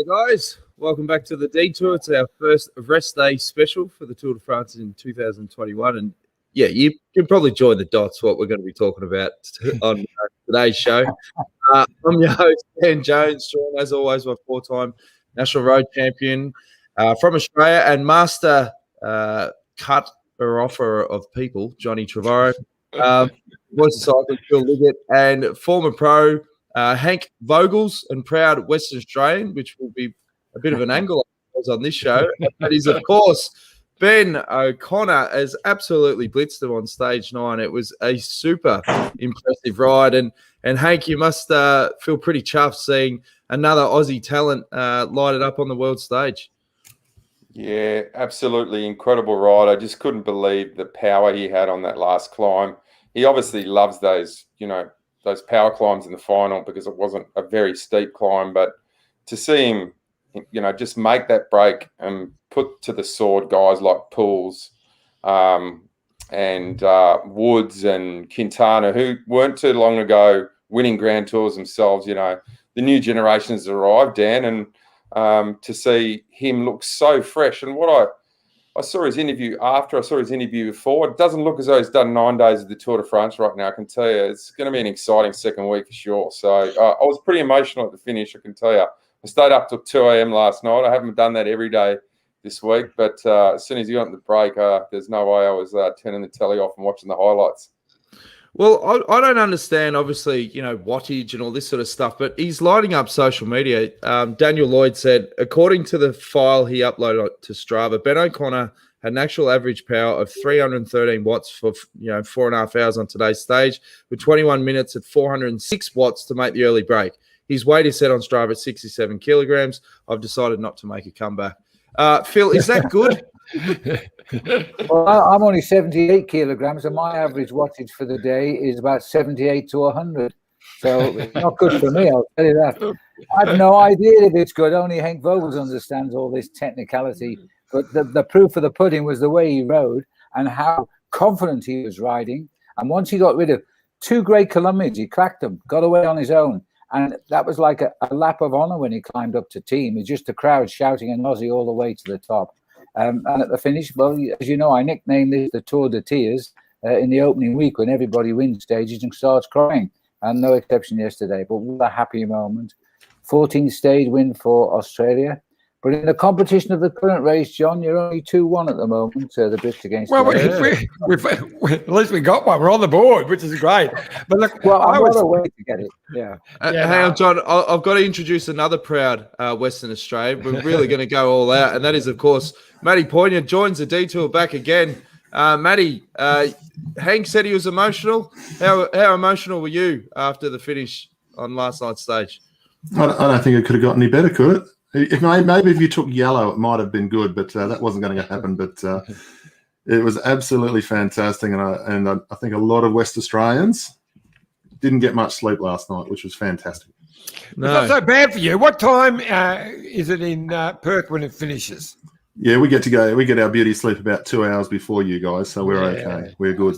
Hey guys, welcome back to the Detour. It's our first rest day special for the Tour de France in 2021. And yeah, you can probably join the dots what we're going to be talking about on today's show. I'm your host, Dan Jones. Sean, as always, my four-time national road champion from Australia and master cut or offer of people, Johnny Trevorrow. Voice of cycling, Phil Liggett, and former pro Henk Vogels, and proud Western Australian, which will be a bit of an angle on this show. That is, of course, Ben O'Connor has absolutely blitzed them on stage 9. It was a super impressive ride. And Hank, you must feel pretty chuffed seeing another Aussie talent light it up on the world stage. Yeah, absolutely incredible ride. I just couldn't believe the power he had on that last climb. He obviously loves those, those power climbs in the final because it wasn't a very steep climb. But to see him, just make that break and put to the sword guys like Pools and Woods and Quintana, who weren't too long ago winning Grand Tours themselves. The new generation has arrived, Dan, and to see him look so fresh. And what I saw his interview after, I saw his interview before. It doesn't look as though he's done 9 days of the Tour de France right now. I can tell you it's going to be an exciting second week for sure. So I was pretty emotional at the finish, I can tell you. I stayed up till 2 a.m. last night. I haven't done that every day this week, but as soon as he got the break, there's no way I was turning the telly off and watching the highlights. Well, I don't understand, obviously, wattage and all this sort of stuff, but he's lighting up social media. Daniel Lloyd said, according to the file he uploaded to Strava, Ben O'Connor had an actual average power of 313 watts for, 4.5 hours on today's stage, with 21 minutes at 406 watts to make the early break. His weight is set on Strava at 67 kilograms. I've decided not to make a comeback. Phil, is that good? Well, I'm only 78 kilograms, and my average wattage for the day is about 78 to 100. So it's not good for me, I'll tell you that. I have no idea if it's good. Only Henk Vogels understands all this technicality. But the proof of the pudding was the way he rode and how confident he was riding. And once he got rid of 2 great kilometers, he cracked them, got away on his own. And that was like a lap of honor when he climbed up to team. It's just the crowd shouting an Aussie all the way to the top. And at the finish, well, as you know, I nicknamed this the Tour de Tears in the opening week when everybody wins stages and starts crying. And no exception yesterday. But what a happy moment. 14th stage win for Australia. But in the competition of the current race, John, you're only 2-1 at the moment, the Brits against at least we got one. We're on the board, which is great. But look, I'm on a way to get it. Yeah. Hang on, John. I've got to introduce another proud Western Australian. We're really going to go all out, and that is, of course, Matty Poyner joins the Detour back again. Matty, Hank said he was emotional. How emotional were you after the finish on last night's stage? I don't think it could have got any better, could it? Maybe if you took yellow, it might have been good, but that wasn't going to happen. But it was absolutely fantastic, and I think a lot of West Australians didn't get much sleep last night, which was fantastic. No. It's not so bad for you. What time is it in Perth when it finishes? Yeah, we get our beauty sleep about 2 hours before you guys, so we're okay. We're good.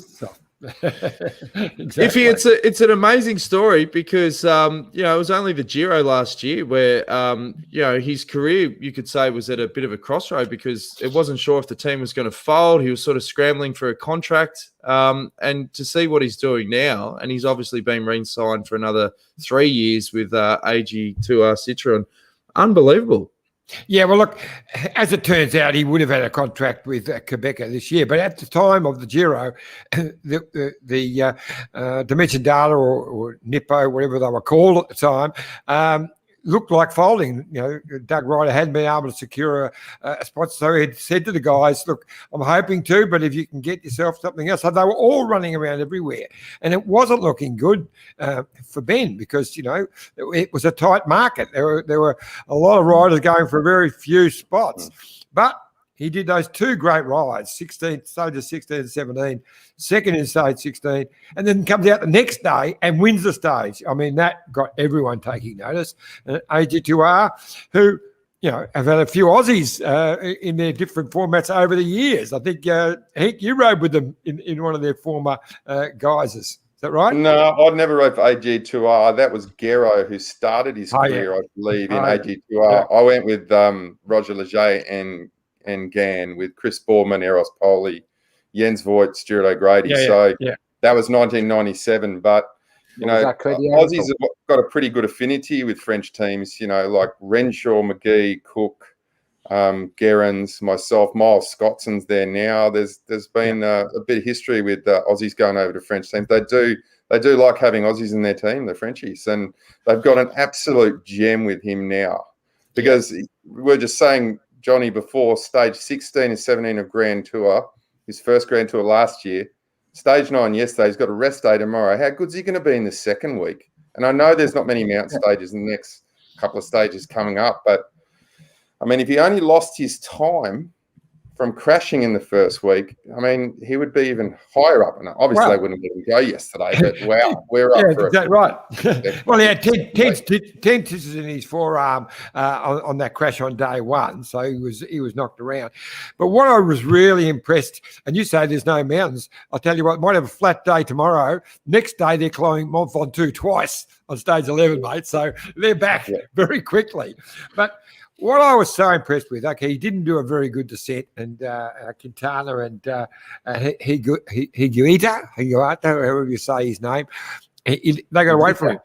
Exactly. It's an amazing story because it was only the Giro last year where his career, you could say, was at a bit of a crossroad because it wasn't sure if the team was going to fold. He was sort of scrambling for a contract, and to see what he's doing now, and he's obviously been re-signed for another 3 years with AG2R Citroën. Unbelievable. Yeah, well, look, as it turns out, he would have had a contract with Quebecer this year. But at the time of the Giro, the Dimension Data or Nippo, whatever they were called at the time, looked like folding. Doug Ryder hadn't been able to secure a sponsor. So he said to the guys, look, I'm hoping to, but if you can get yourself something else. So they were all running around everywhere. And it wasn't looking good for Ben because, it was a tight market. There were a lot of riders going for very few spots. But he did those 2 great rides, stages 16 and 17, second in stage 16, and then comes out the next day and wins the stage. I mean, that got everyone taking notice. AG2R, who, have had a few Aussies in their different formats over the years. I think, Henk, you rode with them in one of their former guises. that right? No, I never rode for AG2R. That was Gero who started his Oh, yeah. career, I believe, in Oh, yeah. AG2R. I went with Roger Leger and Gann, with Chris Borman, Eros Poli, Jens Voigt, Stuart O'Grady. Yeah. That was 1997. But, you know, Aussies have got a pretty good affinity with French teams, you know, like Renshaw, McGee, Cook, Gerrans, myself, Miles Scotson's there now. There's been a bit of history with Aussies going over to French teams. They do like having Aussies in their team, the Frenchies, and they've got an absolute gem with him now. Because we were just saying, Johnny, before, stage 16 and 17 of Grand Tour, his first Grand Tour last year, stage 9 yesterday, he's got a rest day tomorrow. How good's he going to be in the second week? And I know there's not many mountain stages in the next couple of stages coming up, but I mean, if he only lost his time from crashing in the first week, I mean, he would be even higher up. And obviously, they wouldn't let him go yesterday, but wow, we're up for it. Right. Well, he had 10 stitches in his forearm on that crash on day one, so he was knocked around. But what I was really impressed, and you say there's no mountains, I'll tell you what, might have a flat day tomorrow. Next day, they're climbing Mont Ventoux twice on stage 11, mate, so they're back very quickly. But what I was so impressed with, okay, he didn't do a very good descent, and Quintana and Higuita, however you say his name, they got away from him.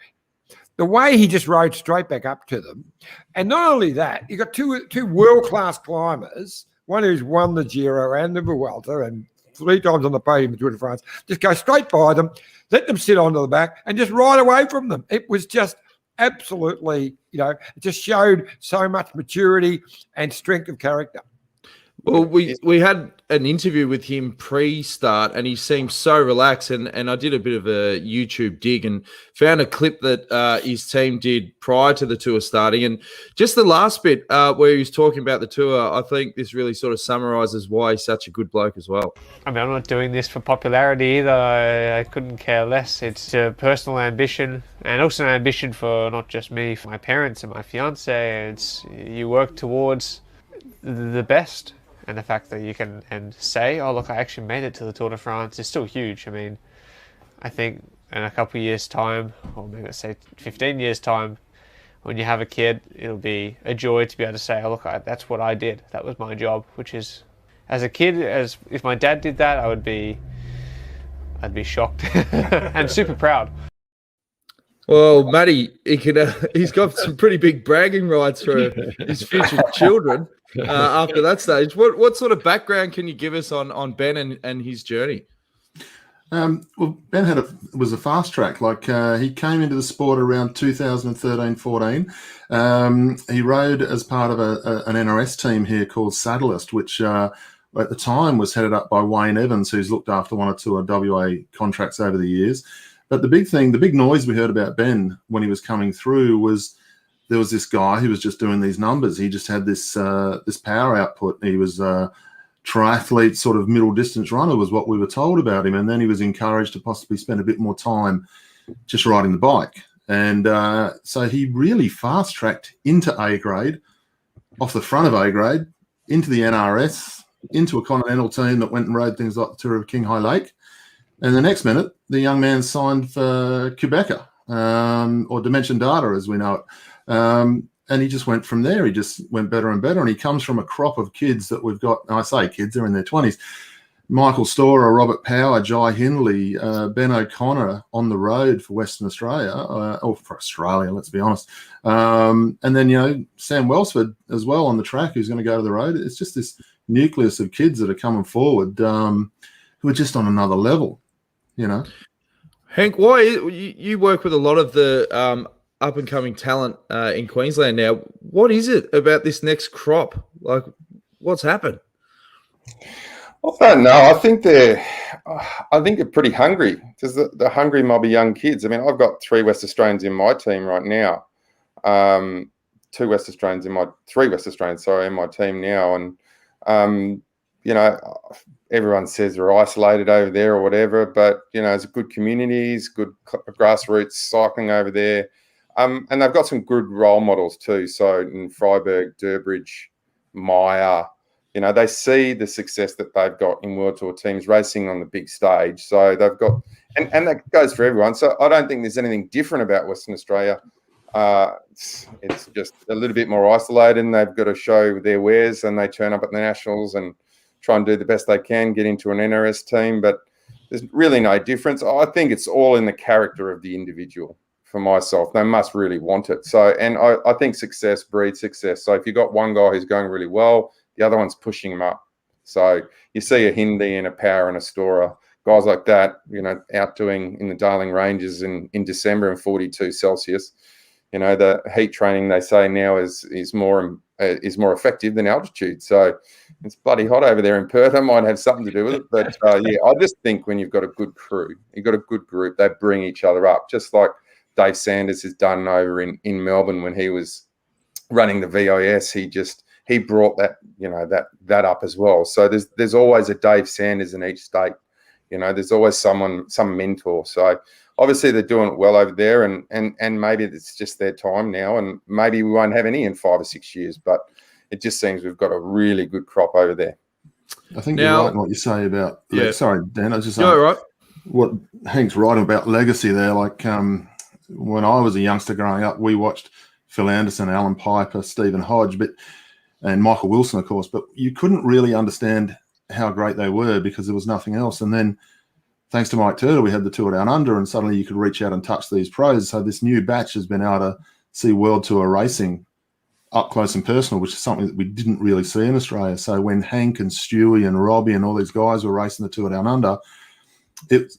The way he just rode straight back up to them, and not only that, you got two world-class climbers, one who's won the Giro and the Vuelta and 3 times on the podium in Tour de France, just go straight by them, let them sit onto the back, and just ride away from them. It was just absolutely, it just showed so much maturity and strength of character. Well, we had an interview with him pre-start, and he seemed so relaxed. And I did a bit of a YouTube dig and found a clip that his team did prior to the tour starting. And just the last bit where he was talking about the tour, I think this really sort of summarizes why he's such a good bloke as well. I mean, I'm not doing this for popularity either. I couldn't care less. It's a personal ambition, and also an ambition for not just me, for my parents and my fiance. It's you work towards the best. And the fact that you can say, oh, look, I actually made it to the Tour de France is still huge. I mean, I think in a couple of years' time, or maybe let's say 15 years' time, when you have a kid, it'll be a joy to be able to say, oh, look, that's what I did. That was my job, which is, as a kid, if my dad did that, I'd be shocked and super proud. Well, Matty, he's got some pretty big bragging rights for his future children after that stage. What sort of background can you give us on Ben and his journey? Well, Ben was a fast track. Like he came into the sport around 2013-14. He rode as part of an NRS team here called Saddlist, which at the time was headed up by Wayne Evans, who's looked after one or two of WA contracts over the years. But the big noise we heard about Ben when he was coming through was there was this guy who was just doing these numbers. He just had this power output. He was a triathlete, sort of middle distance runner was what we were told about him. And then he was encouraged to possibly spend a bit more time just riding the bike. And so he really fast tracked into A grade, off the front of A grade, into the NRS, into a continental team that went and rode things like the Tour of King High Lake. And the next minute, the young man signed for Quebecer, or Dimension Data, as we know it. And he just went from there. He just went better and better. And he comes from a crop of kids that we've got. I say kids, they're in their 20s. Michael Storer, Robert Power, Jai Hindley, Ben O'Connor on the road for Western Australia, or for Australia, let's be honest. And then, Sam Welsford as well on the track, who's going to go to the road. It's just this nucleus of kids that are coming forward who are just on another level. Henk, why you work with a lot of the up and coming talent in Queensland now? What is it about this next crop? Like, what's happened? I don't know. I think they're pretty hungry because they're hungry mob of young kids. I mean, I've got 3 West Australians in my team right now. 3 West Australians in my team now, and everyone says they're isolated over there or whatever, but, it's good communities, good grassroots cycling over there. And they've got some good role models too. So in Freiburg, Durbridge, Meyer, You know, they see the success that they've got in World Tour teams racing on the big stage. So they've got, and that goes for everyone. So I don't think there's anything different about Western Australia. It's just a little bit more isolated, and they've got to show their wares, and they turn up at the Nationals and try and do the best they can, get into an NRS team. But there's really no difference. I think it's all in the character of the individual. For myself, they must really want it. So, and I think success breeds success. So if you've got one guy who's going really well, the other one's pushing him up. So you see a Hindi and a Power and a Storer, guys like that, you know, outdoing in the Darling Ranges in December in 42 Celsius. You know, the heat training, they say now is more effective than altitude. So it's bloody hot over there in Perth. That might have something to do with it. But yeah, I just think when you've got a good crew, you've got a good group, they bring each other up, just like Dave Sanders has done over in Melbourne when he was running the VIS. He brought that, you know, that up as well. So there's always a Dave Sanders in each state. You know, there's always some mentor. So obviously they're doing it well over there, and maybe it's just their time now, and maybe we won't have any in 5 or 6 years. But it just seems we've got a really good crop over there. I think you're right in what you say about. Yeah. Sorry, Dan. I was just saying, right. What Henk's right about legacy there. Like when I was a youngster growing up, we watched Phil Anderson, Alan Piper, Stephen Hodge, and Michael Wilson, of course. But you couldn't really understand how great they were because there was nothing else. And then, thanks to Mike Turtle, we had the Tour Down Under, and suddenly you could reach out and touch these pros. So this new batch has been able to see World Tour racing up close and personal, which is something that we didn't really see in Australia. So when Henk and Stewie and Robbie and all these guys were racing the Tour Down Under, it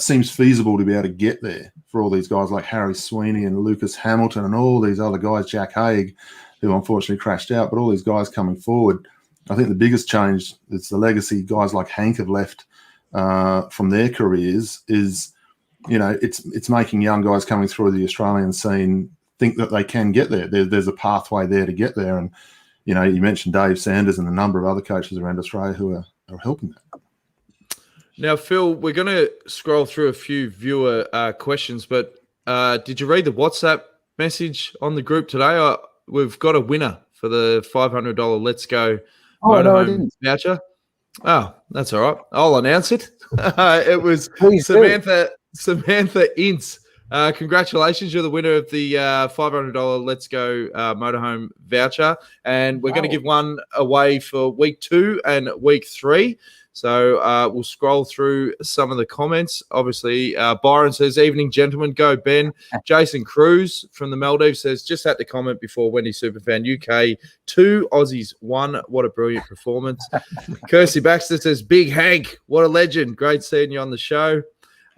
seems feasible to be able to get there for all these guys like Harry Sweeney and Lucas Hamilton and all these other guys, Jack Haig, who unfortunately crashed out, but all these guys coming forward. I think the biggest change is the legacy guys like Henk have left from their careers is, you know, it's making young guys coming through the Australian scene think that they can get there. There's a pathway there to get there. And, you know, you mentioned Dave Sanders and a number of other coaches around Australia who are helping that. Now, Phil, we're going to scroll through a few viewer questions, but did you read the WhatsApp message on the group today? We've got a winner for the $500 Let's Go motorhome voucher. Oh, that's all right. I'll announce it. It was Samantha Ince. Congratulations, you're the winner of the $500 Let's Go motorhome voucher, and we're going to give one away for week 2 and week 3. So we'll scroll through some of the comments. Obviously, Byron says, "Evening, gentlemen. Go, Ben." Jason Cruz from the Maldives says, "Just had to comment before Wendy Superfan. UK 2, Aussies 1. What a brilliant performance." Kirsty Baxter says, "Big Hank. What a legend. Great seeing you on the show."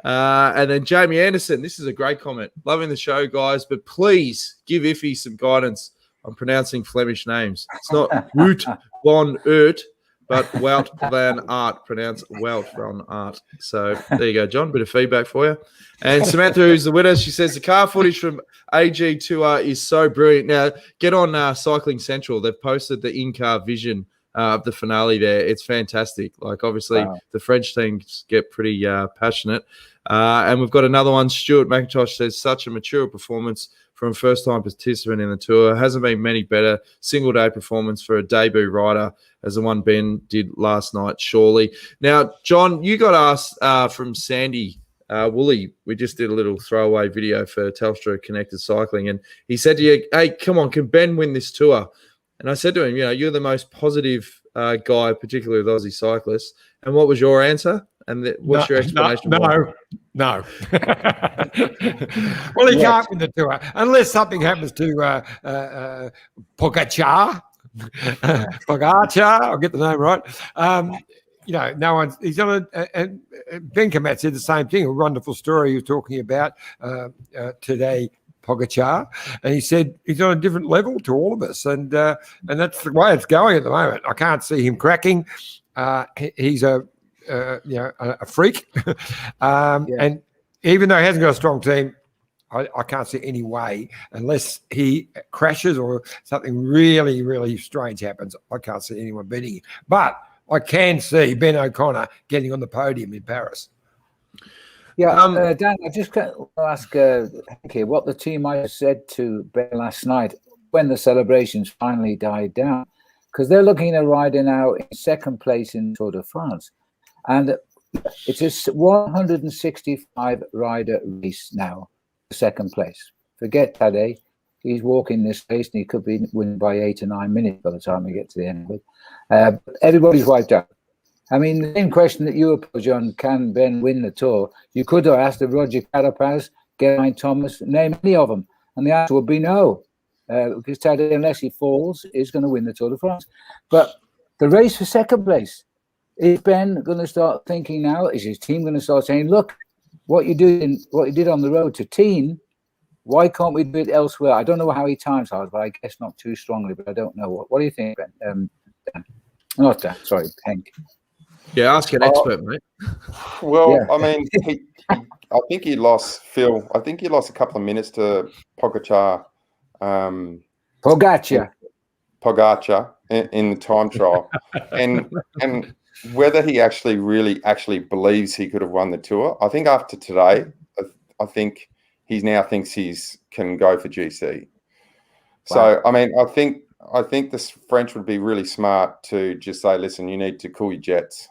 And then Jamie Anderson, this is a great comment. "Loving the show, guys, but please give Iffy some guidance on pronouncing Flemish names. It's not Wout van Aert, but Wout van Aert, pronounced Wout van Aert." So there you go, John. Bit of feedback for you. And Samantha, who's the winner, she says, "The car footage from AG2R is so brilliant." Now, get on Cycling Central. They've posted the in-car vision of the finale there. It's fantastic. Like, obviously, the French teams get pretty passionate. And we've got another one. Stuart McIntosh says, "Such a mature performance from a first-time participant in the tour. Hasn't been many better single-day performance for a debut rider as the one Ben did last night, surely." Now, John, you got asked from Sandy Woolley. We just did a little throwaway video for Telstra Connected Cycling, and he said to you, "Hey, come on, can Ben win this tour?" And I said to him, "You know, you're the most positive guy, particularly with Aussie cyclists." And what was your answer? And what's your explanation? No. Well, he can't win the tour unless something happens to Pogacar. I'll get the name right. You know, no one's. He's on and Ben Kamat said the same thing. A wonderful story he was talking about today. Pogacar, and he said he's on a different level to all of us, and that's the way it's going at the moment. I can't see him cracking. He's a freak, and even though he hasn't got a strong team, I can't see any way unless he crashes or something really, really strange happens. I can't see anyone beating him, but I can see Ben O'Connor getting on the podium in Paris. Yeah, Dan, I just got to ask Henk what the team might have said to Ben last night when the celebrations finally died down. because they're looking at a rider now in second place in Tour de France. And it's a 165 rider race now, second place. Forget Tadej. He's walking this race and he could be winning by 8 or 9 minutes by the time we get to the end of it. Everybody's wiped out. I mean, the same question that you approached, John, can Ben win the Tour? You could have asked the Roger Carapaz, Geraint Thomas, name any of them. And the answer would be no. Because Tadej, unless he falls, is going to win the Tour de France. But the race for second place, is Ben going to start thinking now? Is his team going to start saying, look, what you did on the road to Teen, why can't we do it elsewhere? I don't know how he times hard, but I guess not too strongly, but I don't know. What do you think, Ben? Dan? Not Dan, sorry, Henk. Yeah, ask an expert, mate. Well, Yeah. I mean, I think he lost, Phil. I think he lost a couple of minutes to Pogacar. Pogacar in the time trial, and whether he actually believes he could have won the Tour. I think after today, I think he now thinks he's can go for GC. So I mean, I think the French would be really smart to just say, listen, you need to cool your jets.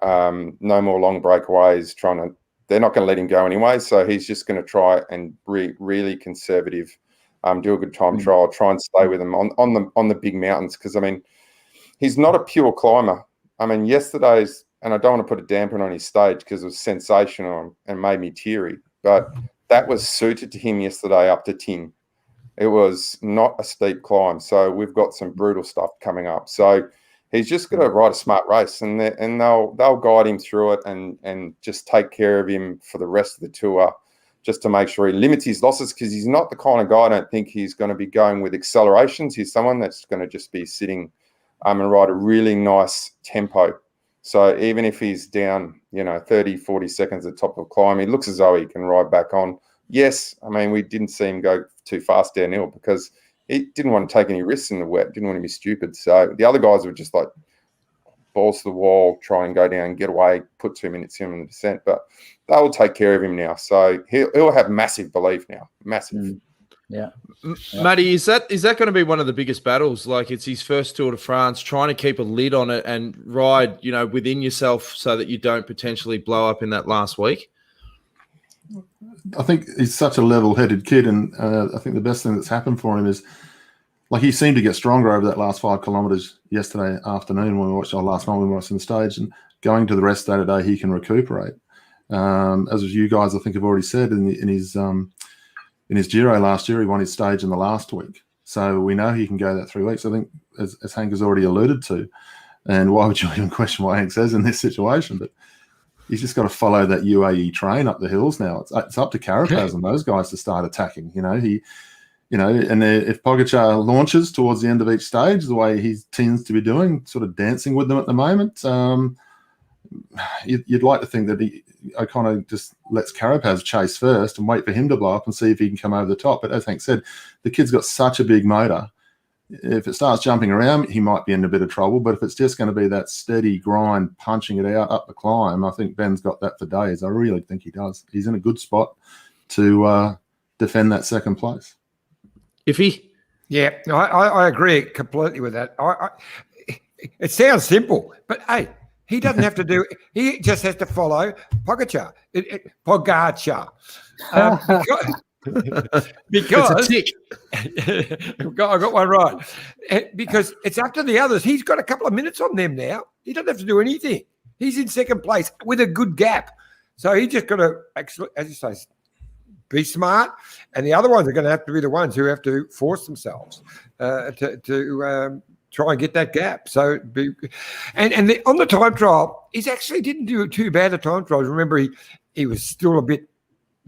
No more long breakaways. They're not going to let him go anyway. So he's just going to try and really conservative. Do a good time trial, try and stay with him on the big mountains, because I mean, he's not a pure climber. I mean, yesterday's, and I don't want to put a damper on his stage because it was sensational and made me teary, but that was suited to him yesterday up to Ting. It was not a steep climb, so we've got some brutal stuff coming up. So he's just got to ride a smart race, and they'll guide him through it and just take care of him for the rest of the tour, just to make sure he limits his losses, because he's not the kind of guy, I don't think he's going to be going with accelerations. He's someone that's going to just be sitting and ride a really nice tempo. So even if he's down, 30, 40 seconds at the top of a climb, he looks as though he can ride back on. Yes, I mean, we didn't see him go too fast downhill because he didn't want to take any risks in the wet, didn't want to be stupid. So the other guys were just like balls to the wall, try and go down, get away, put 2 minutes in on the descent. But they will take care of him now. So he'll have massive belief now. Massive. Yeah. Matty, is that going to be one of the biggest battles? Like, it's his first Tour de France, trying to keep a lid on it and ride, within yourself so that you don't potentially blow up in that last week? I think he's such a level-headed kid, and I think the best thing that's happened for him is, like, he seemed to get stronger over that last 5 kilometres yesterday afternoon when we watched our last night when we watched on the stage, and going to the rest day today, he can recuperate. As you guys, I think, have already said in his Giro last year, he won his stage in the last week. So we know he can go that 3 weeks, I think, as Henk has already alluded to. And why would you even question what Henk says in this situation? But he's just got to follow that UAE train up the hills now. It's up to Carapaz and those guys to start attacking. And if Pogacar launches towards the end of each stage, the way he tends to be doing, sort of dancing with them at the moment, you'd like to think that O'Connor just lets Carapaz chase first and wait for him to blow up and see if he can come over the top. But as Henk said, the kid's got such a big motor. If it starts jumping around, he might be in a bit of trouble. But if it's just going to be that steady grind, punching it out up the climb, I think Ben's got that for days. I really think he does. He's in a good spot to defend that second place. Yeah, I agree completely with that. It sounds simple, but hey, he doesn't have to do. He just has to follow Pogacar. Pogacar. Because it's a tick. I got one right. Because it's up to the others. He's got a couple of minutes on them now. He doesn't have to do anything. He's in second place with a good gap. So he just got to actually, as you say, be smart. And the other ones are going to have to be the ones who have to force themselves to try and get that gap. So, on the time trial, he actually didn't do too bad at time trials. Remember, he was still a bit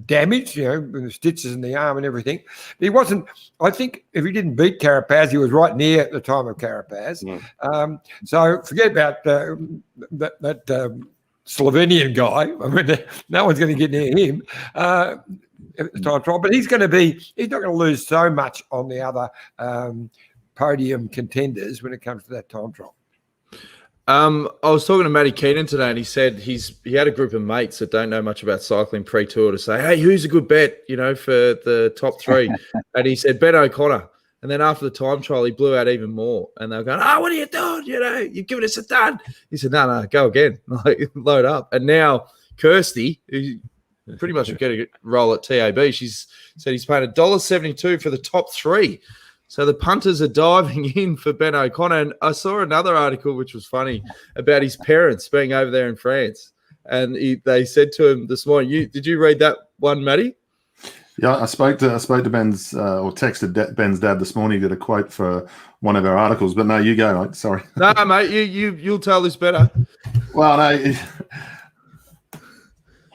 damaged, with the stitches in the arm and everything. He wasn't. I think if he didn't beat Carapaz, he was right near the time of Carapaz. So forget about that Slovenian guy. I mean, no one's going to get near him at the time trial. But he's not going to lose so much on the other podium contenders when it comes to that time trial. I was talking to Matty Keenan today, and he said he had a group of mates that don't know much about cycling pre-tour to say, hey, who's a good bet, for the top 3? And he said Ben O'Connor. And then after the time trial, he blew out even more. And they were going, "Oh, what are you doing? You know, you're giving us a dud." He said, "No, go again. Like, load up." And now Kirsty, who pretty much getting a role at TAB, she's said he's paying $1.72 for the top 3. So the punters are diving in for Ben O'Connor. And I saw another article, which was funny, about his parents being over there in France. And they said to him this morning, did you read that one, Matty? Yeah, I spoke to Ben's or texted Ben's dad this morning. He did a quote for one of our articles, but no, you go, mate. Sorry. No, mate, you'll tell this better. Well, no,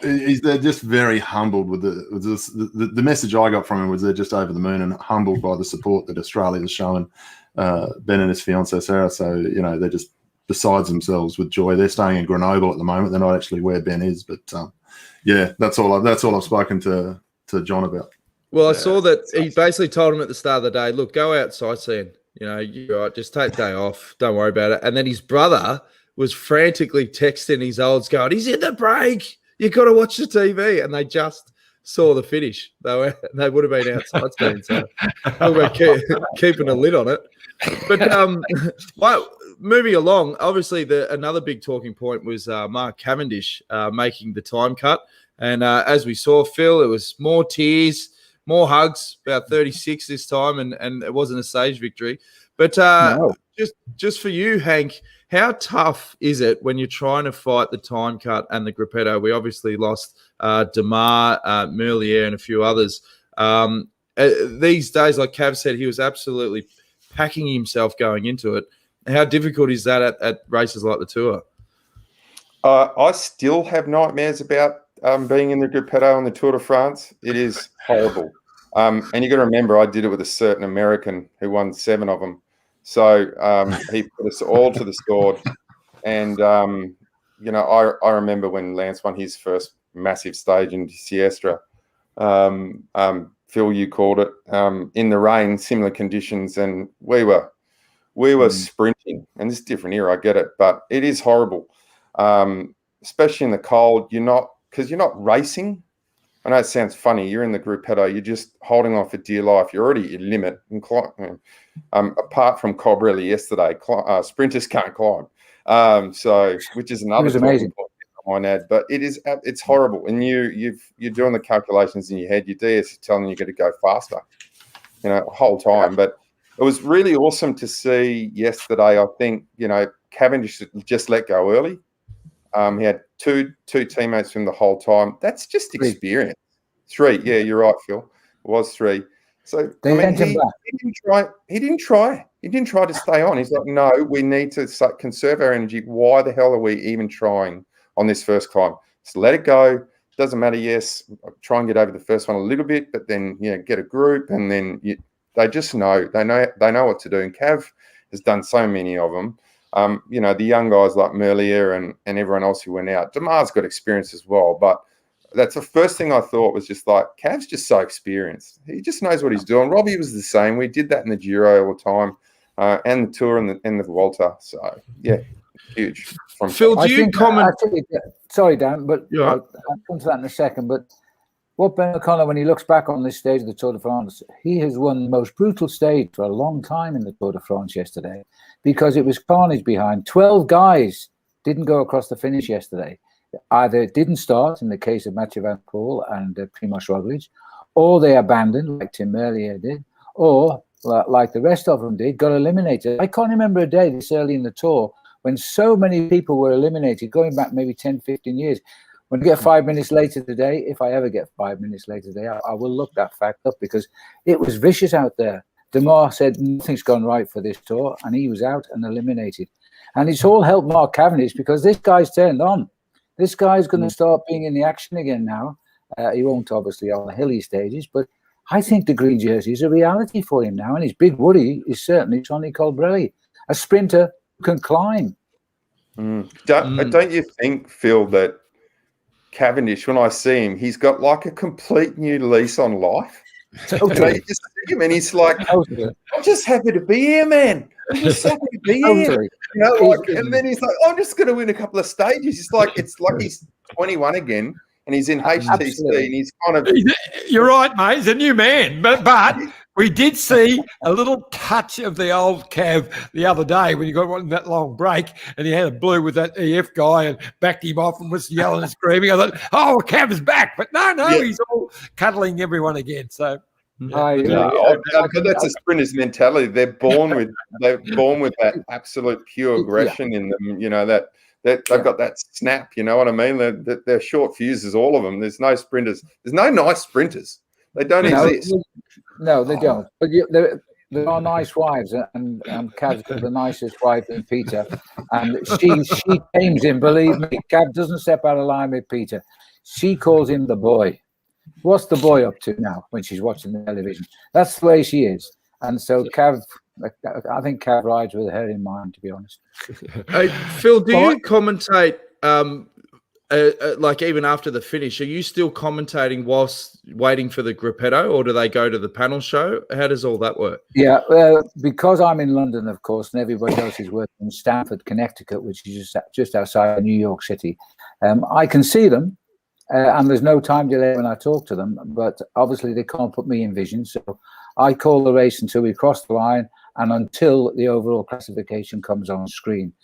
they're just very humbled with the message I got from him was they're just over the moon and humbled by the support that Australia has shown Ben and his fiancée Sarah. So you know they're just besides themselves with joy. They're staying in Grenoble at the moment. They're not actually where Ben is, but yeah, that's all I've spoken to John about. Well, I saw that he basically told him at the start of the day, "Look, go out sightseeing. You know, you're right, just take the day off. Don't worry about it." And then his brother was frantically texting his olds going, "He's in the break. You got to watch the TV." And they just saw the finish. They would have been outside skiing, so we're keeping a lid on it. But well, moving along, obviously another big talking point was Mark Cavendish making the time cut. And as we saw, Phil, it was more tears, more hugs, about 36 this time, and it wasn't a stage victory. But No. just for you, Henk, how tough is it when you're trying to fight the time cut and the gruppetto? We obviously lost Demar, Merlier, and a few others. These days, like Cav said, he was absolutely packing himself going into it. How difficult is that at races like the Tour? I still have nightmares about being in the gruppetto on the Tour de France. It is horrible. And you got to remember, I did it with a certain American who won 7 of them. So he put us all to the sword. And, you know, I remember when Lance won his first massive stage in Siestra. Phil, you called it, in the rain, similar conditions, and we were sprinting. And this is a different era, I get it, but it is horrible, especially in the cold. Because you're not racing. I know it sounds funny. You're in the gruppetto. You're just holding on for dear life. You're already at your limit. And apart from Cobrelli yesterday, sprinters can't climb. Which is another amazing point I might add. But it's horrible. And you're doing the calculations in your head. Your DS is telling you got to go faster, you know, the whole time. But it was really awesome to see yesterday. I think, you know, Cavendish just let go early. He had two teammates from the whole time. That's just experience. 3. Yeah, you're right, Phil. It was 3. So he didn't try. He didn't try to stay on. He's like, no, we need to conserve our energy. Why the hell are we even trying on this first climb? Just let it go. Doesn't matter. Yes, try and get over the first one a little bit, but then get a group, and then they just know. They know what to do. And Cav has done so many of them. You know, the young guys like Merlier and everyone else who went out. Demar's got experience as well, but that's the first thing I thought was just like, Cav's just so experienced. He just knows what he's doing. Robbie was the same. We did that in the Giro all the time, and the Tour and the Vuelta. So, yeah, huge. Phil, do you comment? Sorry, Dan, but I'll come to that in a second. But what Ben O'Connor, when he looks back on this stage of the Tour de France, he has won the most brutal stage for a long time in the Tour de France yesterday, because it was carnage behind. 12 guys didn't go across the finish yesterday. Either didn't start, in the case of Mathieu Van der Poel and Primož Roglič, or they abandoned, like Tim Merlier did, or like the rest of them did, got eliminated. I can't remember a day this early in the Tour when so many people were eliminated, going back maybe 10, 15 years. When I get 5 minutes later today, if I ever get 5 minutes later today, I will look that fact up, because it was vicious out there. Demar said nothing's gone right for this Tour, and he was out and eliminated. And it's all helped Mark Cavendish, because this guy's turned on. This guy's going to start being in the action again now. He won't, obviously, on the hilly stages, but I think the green jersey is a reality for him now. And his big worry is certainly Sonny Colbrelli, a sprinter who can climb. Don't you think, Phil, that Cavendish, when I see him, he's got like a complete new lease on life? Totally. You just see him and he's like, I'm just happy to be here, man. I'm just happy to be here. You know, like, and then he's like, I'm just going to win a couple of stages. It's like he's 21 again, and he's in HTC, and he's kind of. You're right, mate. He's a new man, but We did see a little touch of the old Cav the other day when he got one that long break and he had a blue with that EF guy and backed him off and was yelling and screaming. I thought, oh, Cav's back. But no, he's all cuddling everyone again. So but that's a sprinter's mentality. They're born with that absolute pure aggression in them. You know, that they've got that snap. You know what I mean? They're short fuses, all of them. There's no sprinters. There's no nice sprinters. They don't exist. No, they don't. But there are nice wives, and Cav's got the nicest wife in Peter, and she tames him. Believe me, Cav doesn't step out of line with Peter. She calls him the boy. What's the boy up to now when she's watching the television? That's the way she is. And so Cav, I think Cav rides with her in mind, to be honest. Hey, Phil, do you commentate like even after the finish? Are you still commentating whilst waiting for the gruppetto, or do they go to the panel show? How does all that work? Yeah, because I'm in London, of course, and everybody else is working in Stamford, Connecticut, which is just outside of New York City. I can see them. And there's no time delay when I talk to them, but obviously they can't put me in vision. So I call the race until we cross the line and until the overall classification comes on screen.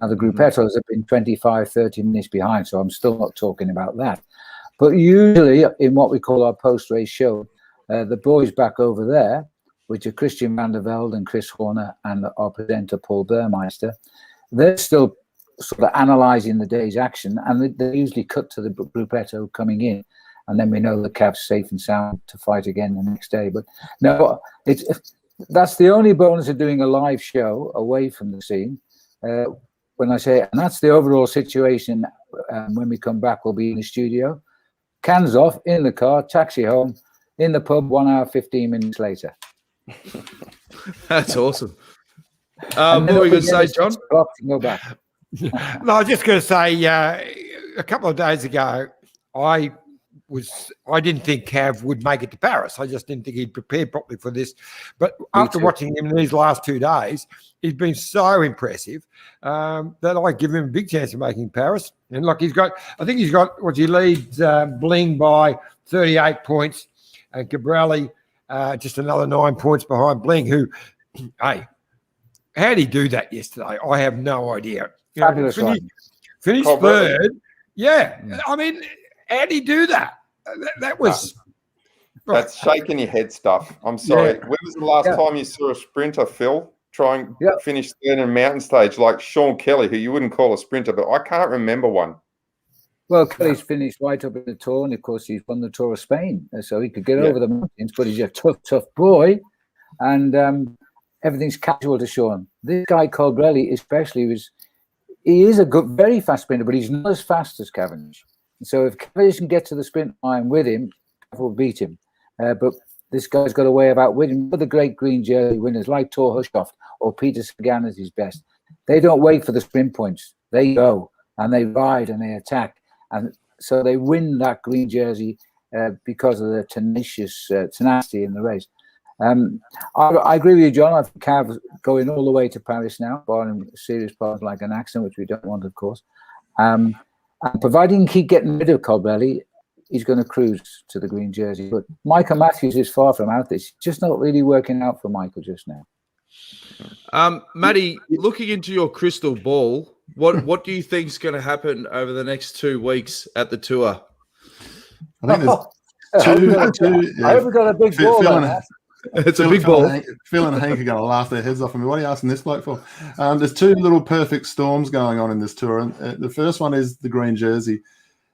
Now, the gruppettos have been 25, 30 minutes behind, so I'm still not talking about that. But usually in what we call our post-race show, the boys back over there, which are Christian van der Velde and Chris Horner and our presenter Paul Burmeister, they're still sort of analysing the day's action, and they usually cut to the gruppetto coming in, and then we know the Cav's safe and sound to fight again the next day. But no, that's the only bonus of doing a live show away from the scene. When I say, and that's the overall situation. When we come back, we'll be in the studio, cans off, in the car, taxi home, in the pub 1 hour 15 minutes later. That's awesome. What were you going to say, John? Go back. No, I was just going to say a couple of days ago, I didn't think Cav would make it to Paris. I just didn't think he'd prepared properly for this. But after watching him these last 2 days, he's been so impressive that I give him a big chance of making Paris. And look, I think he's got he leads Bling by 38 points, and Cabrelli just another 9 points behind Bling, who, hey, how did he do that yesterday? I have no idea. Fabulous. Finished third. Yeah. I mean, how did he do that? That was... That's shaking your head stuff. I'm sorry. When was the last time you saw a sprinter, Phil, try and finish third in a mountain stage like Sean Kelly, who you wouldn't call a sprinter, but I can't remember one. Well, Kelly's finished right up in the Tour, and of course he's won the Tour of Spain, so he could get over the mountains, but he's a tough boy, and everything's casual to Sean. This guy, Colbrelli, especially, he is a good, very fast sprinter, but he's not as fast as Cavendish. So if Cavendish can get to the sprint line with him, Cav will beat him. But this guy's got a way of outwitting other great green jersey winners like Tor Hushkoff or Peter Sagan at his best. They don't wait for the sprint points. They go and they ride and they attack. And so they win that green jersey because of the tenacity in the race. I agree with you, John. I think Cav's going all the way to Paris now, barring serious problems like an accident, which we don't want, of course. And providing he can keep getting rid of Colbrelli, he's going to cruise to the green jersey. But Michael Matthews is far from out. It's just not really working out for Michael just now. Matty, looking into your crystal ball, what do you think is going to happen over the next 2 weeks at the tour? I think there's two. I hope we got a big ball. It's a big ball. Phil and Henk are going to laugh their heads off at me. What are you asking this bloke for? There's two little perfect storms going on in this tour. And the first one is the green jersey.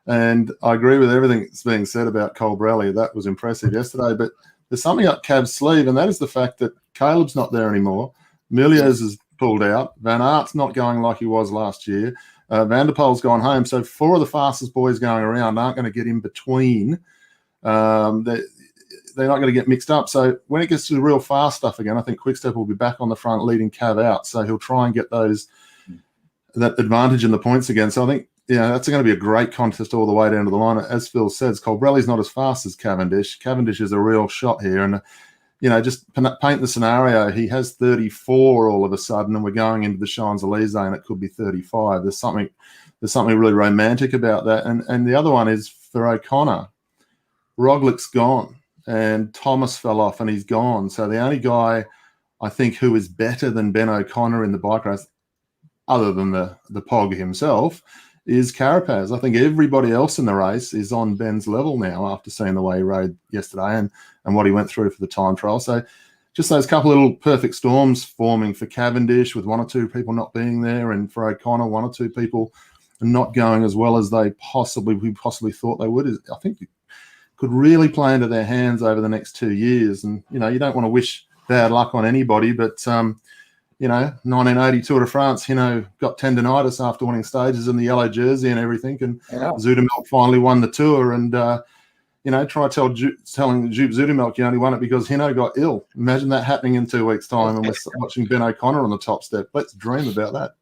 And I agree with everything that's being said about Colbrelli. That was impressive yesterday. But there's something up Cav's sleeve, and that is the fact that Caleb's not there anymore. Milius has pulled out. Van Aert's not going like he was last year. Van der Poel's gone home. So 4 of the fastest boys going around aren't going to get in between. They're not going to get mixed up. So when it gets to the real fast stuff again, I think Quickstep will be back on the front leading Cav out. So he'll try and get that advantage in the points again. So I think, that's going to be a great contest all the way down to the line. As Phil says, Colbrelli's not as fast as Cavendish. Cavendish is a real shot here. And, just paint the scenario. He has 34 all of a sudden, and we're going into the Champs-Elysees, and it could be 35. There's something really romantic about that. And the other one is for O'Connor. Roglic's gone. and Thomas fell off and he's gone. So the only guy I think who is better than Ben O'Connor in the bike race, other than the Pog himself, is Carapaz. I think everybody else in the race is on Ben's level now after seeing the way he rode yesterday and what he went through for the time trial. So just those couple of little perfect storms forming for Cavendish, with one or two people not being there, and for O'Connor, one or two people not going as well as we possibly thought they would. I think it could really play into their hands over the next 2 years. And, you don't want to wish bad luck on anybody, but 1980 Tour de France, got tendinitis after winning stages in the yellow jersey and everything, and Zudermelk finally won the Tour. And try telling Joop Zudermelk you only won it because Hino got ill. Imagine that happening in 2 weeks' time, and we're watching Ben O'Connor on the top step. Let's dream about that.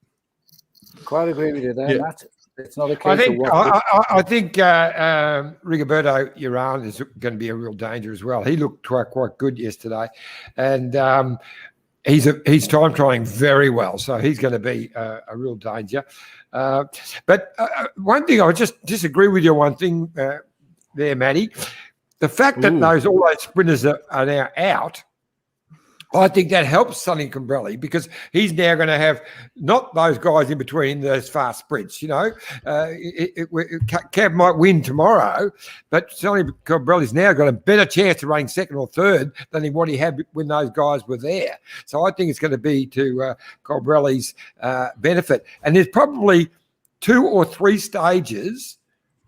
Quite agree with you there, Matt. It's not a case I think Rigoberto Urán is going to be a real danger as well. He looked quite good yesterday, and he's time trying very well, so he's going to be a real danger. But one thing I just disagree with you. One thing there, Matty, the fact that all those sprinters are now out. I think that helps Sonny Colbrelli, because he's now going to have not those guys in between those fast sprints. Cav might win tomorrow, but Sonny Colbrelli's now got a better chance of running second or third than what he had when those guys were there. So I think it's going to be to Colbrelli's benefit. And there's probably 2 or 3 stages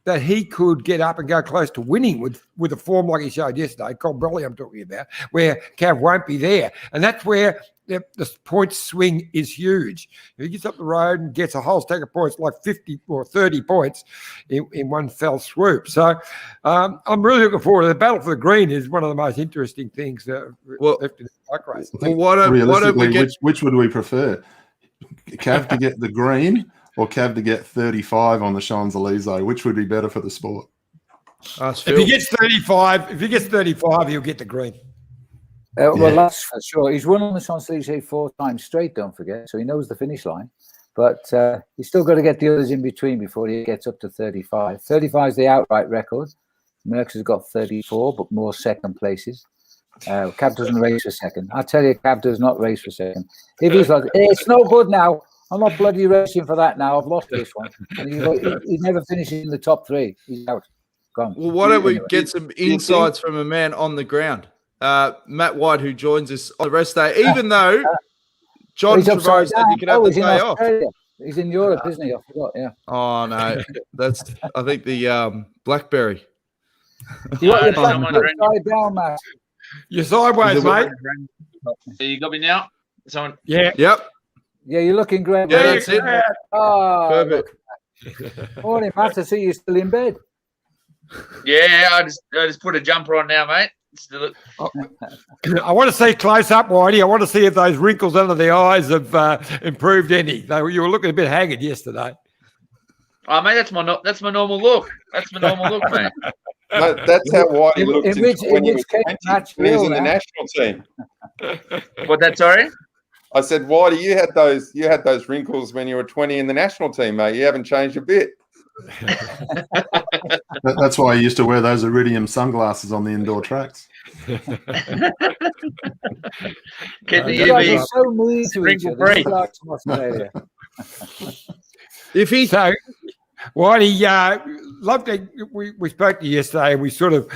that he could get up and go close to winning with a form like he showed yesterday, Colbrelli I'm talking about, where Cav won't be there. And that's where the point swing is huge. If he gets up the road and gets a whole stack of points, like 50 or 30 points in one fell swoop. So I'm really looking forward to the battle for the green. Is one of the most interesting things left in the bike race. Which would we prefer? Cav to get the green, or Cav to get 35 on the Champs-Elysees? Which would be better for the sport? If he gets 35, he'll get the green. Well, that's for sure. He's won on the Champs-Elysees 4 times straight, don't forget, so he knows the finish line. But he's still got to get the others in between before he gets up to 35. 35 is the outright record. Merckx has got 34, but more second places. Cav doesn't race for second. I tell you, Cav does not race for second. If he's like, hey, it's no good now. I'm not bloody racing for that now. I've lost this one. And he never finishes in the top 3. He's out. Gone. Well, why don't we get some insights from a man on the ground? Matt White, who joins us on the rest day, even though John Trevose said you can have the day off. He's in Europe, isn't he? I forgot, yeah. Oh, no. That's, I think, the BlackBerry. You got your side down, Matt. You're sideways, mate. You got me now? Someone? Yeah. Yep. Yeah, you're looking great. Yeah, that's it. Oh, perfect. Morning, Matt. I see you still in bed. Yeah, I just put a jumper on now, mate. Still. I want to see close up, Whitey. I want to see if those wrinkles under the eyes have improved any. You were looking a bit haggard yesterday. Oh, mate, that's my normal look. That's my normal look, mate. That's how Whitey looked when he was in the national team. What that? Sorry. I said, Whitey, you had those wrinkles when you were 20 in the national team, mate. You haven't changed a bit. That's why I used to wear those iridium sunglasses on the indoor tracks. You guys are so mean to each other. If he so, Whitey, loved it. We spoke to you yesterday. We sort of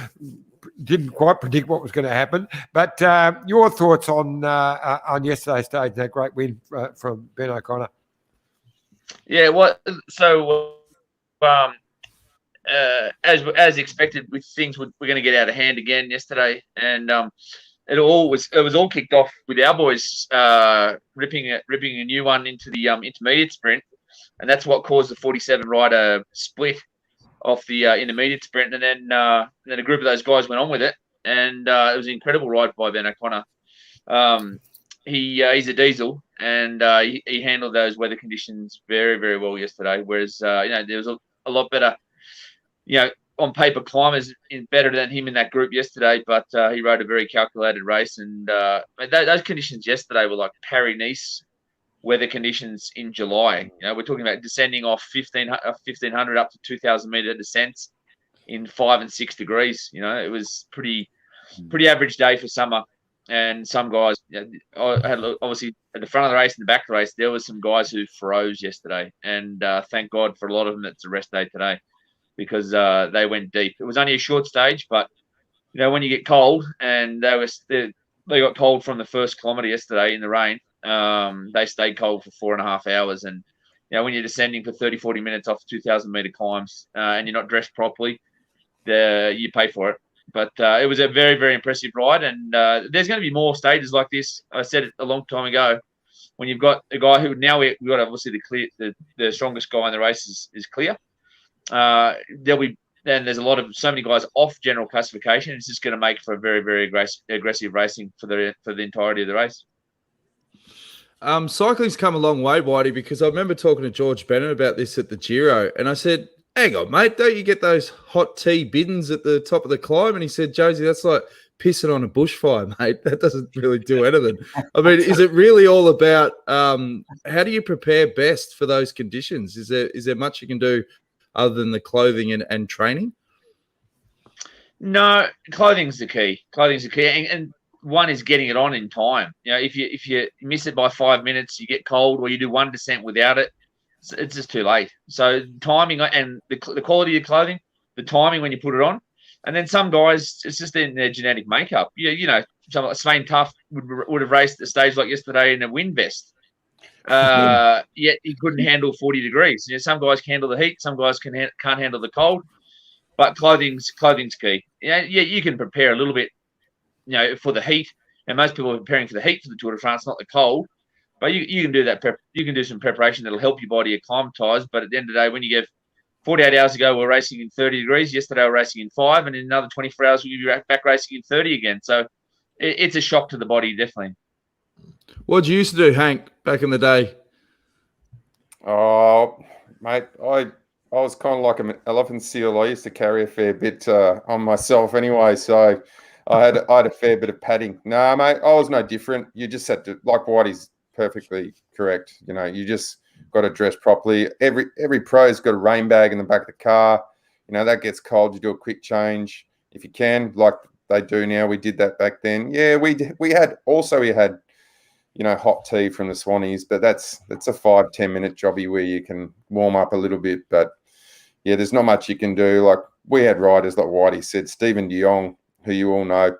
didn't quite predict what was going to happen, but your thoughts on yesterday's stage, that great win from Ben O'Connor. Yeah, so as expected, with things we're going to get out of hand again yesterday, and it was all kicked off with our boys ripping a new one into the intermediate sprint, and that's what caused the 47 rider split off the intermediate sprint, and then a group of those guys went on with it, and it was an incredible ride by Ben O'Connor. He's a diesel, and he handled those weather conditions very, very well yesterday. Whereas there was a lot better, on paper climbers better than him in that group yesterday, but he rode a very calculated race, and those conditions yesterday were like Paris-Nice weather conditions in July. We're talking about descending off 1,500 up to 2,000 meter descents in 5 and 6 degrees. It was pretty pretty average day for summer. And some guys, I had obviously at the front of the race and the back of the race, there was some guys who froze yesterday. And thank God for a lot of them, it's a rest day today because they went deep. It was only a short stage, but when you get cold, and they got cold from the first kilometre yesterday in the rain. They stayed cold for 4.5 hours, and when you're descending for 30-40 minutes off 2,000-metre climbs and you're not dressed properly, you pay for it. But it was a very, very impressive ride, and there's going to be more stages like this. I said it a long time ago. When you've got a guy who now we've got obviously the strongest guy in the race is clear. There'll be then there's so many guys off general classification. It's just going to make for a very, very aggressive racing for the entirety of the race. Cycling's come a long way, Whitey, because I remember talking to George Bennett about this at the Giro, and I said, hang on, mate, don't you get those hot tea bins at the top of the climb? And he said, Josie, that's like pissing on a bushfire, mate. That doesn't really do anything. I mean, is it really all about how do you prepare best for those conditions? Is there much you can do other than the clothing and training? No, clothing's the key. And one is getting it on in time. If you miss it by 5 minutes, you get cold, or you do one descent without it, it's just too late. So timing and the quality of clothing, the timing when you put it on, and then some guys, it's just in their genetic makeup. Someone like Svein Tuff would have raced at a stage like yesterday in a wind vest. Yet he couldn't handle 40 degrees. Some guys can handle the heat, some guys can't handle the cold. But clothing's key. You can prepare a little bit, for the heat, and most people are preparing for the heat for the Tour de France, not the cold. But you can do that. You can do some preparation that'll help your body acclimatise. But at the end of the day, when you get 48 hours ago, we're racing in 30 degrees. Yesterday, we're racing in 5, and in another 24 hours, we'll be back racing in 30 again. So it's a shock to the body, definitely. What did you used to do, Hank, back in the day? Oh, mate, I was kind of like an elephant seal. I used to carry a fair bit on myself anyway, so I had a fair bit of padding. No, mate, I was no different. You just had to, like Whitey's perfectly correct. You just got to dress properly. Every pro's got a rain bag in the back of the car. That gets cold. You do a quick change if you can, like they do now. We did that back then. Yeah, we had hot tea from the Swannies, but that's a 5-10 minute jobby where you can warm up a little bit. But yeah, there's not much you can do. Like we had riders like Whitey said, Stephen de Jong, who you all know.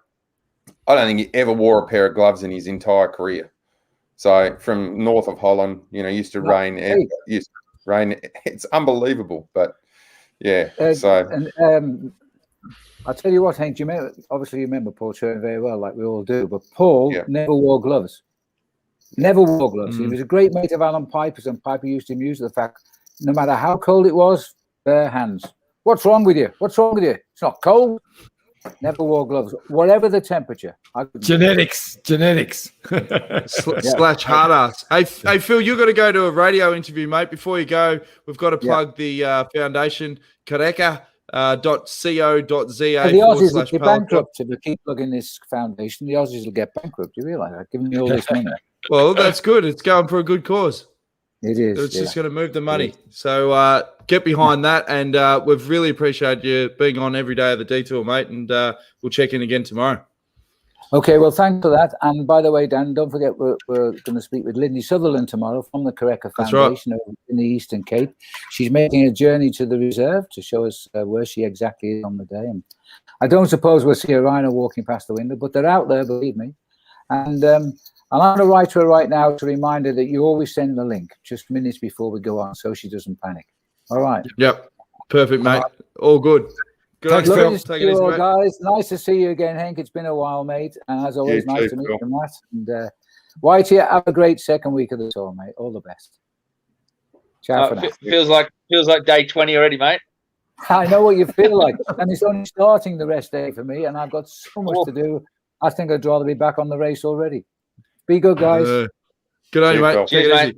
I don't think he ever wore a pair of gloves in his entire career. So from north of Holland, used to rain. It's unbelievable, but yeah. I'll tell you what, Henk, obviously you remember Paul Churn very well, like we all do, but Paul never wore gloves. Never wore gloves. He was a great mate of Alan Piper's, and Piper used to use the fact, no matter how cold it was, bare hands. What's wrong with you? It's not cold. Never wore gloves, whatever the temperature. Genetics. Slash hard ass. Hey, Phil, you've got to go to a radio interview, mate. Before you go, we've got to plug the foundation, careca.co.za. The Aussies will get bankrupt if they keep plugging this foundation. The Aussies will get bankrupt. You realise that? Giving me all this money. Well, that's good. It's going for a good cause. It is. It's just going to move the money. So get behind that. And we've really appreciated you being on every day of the detour, mate. And we'll check in again tomorrow. Okay, well, thanks for that. And by the way, Dan, don't forget we're going to speak with Lindsay Sutherland tomorrow from the Careca Foundation in the Eastern Cape. She's making a journey to the reserve to show us where she exactly is on the day. And I don't suppose we'll see a rhino walking past the window, but they're out there, believe me. And I'm going to write to her right now to remind her that you always send the link just minutes before we go on so she doesn't panic. All right. Yep. Perfect, mate. All good. Thanks, Phil. Take it easy, mate. Guys. Nice to see you again, Henk. It's been a while, mate. And as always, nice to meet you, Matt. And Whitey, have a great second week of the tour, mate. All the best. Ciao for now. Feels like day 20 already, mate. I know what you feel like. And it's only starting the rest day for me, and I've got so much to do. I think I'd rather be back on the race already. Be good, guys. Good on you, mate. Cheers, mate.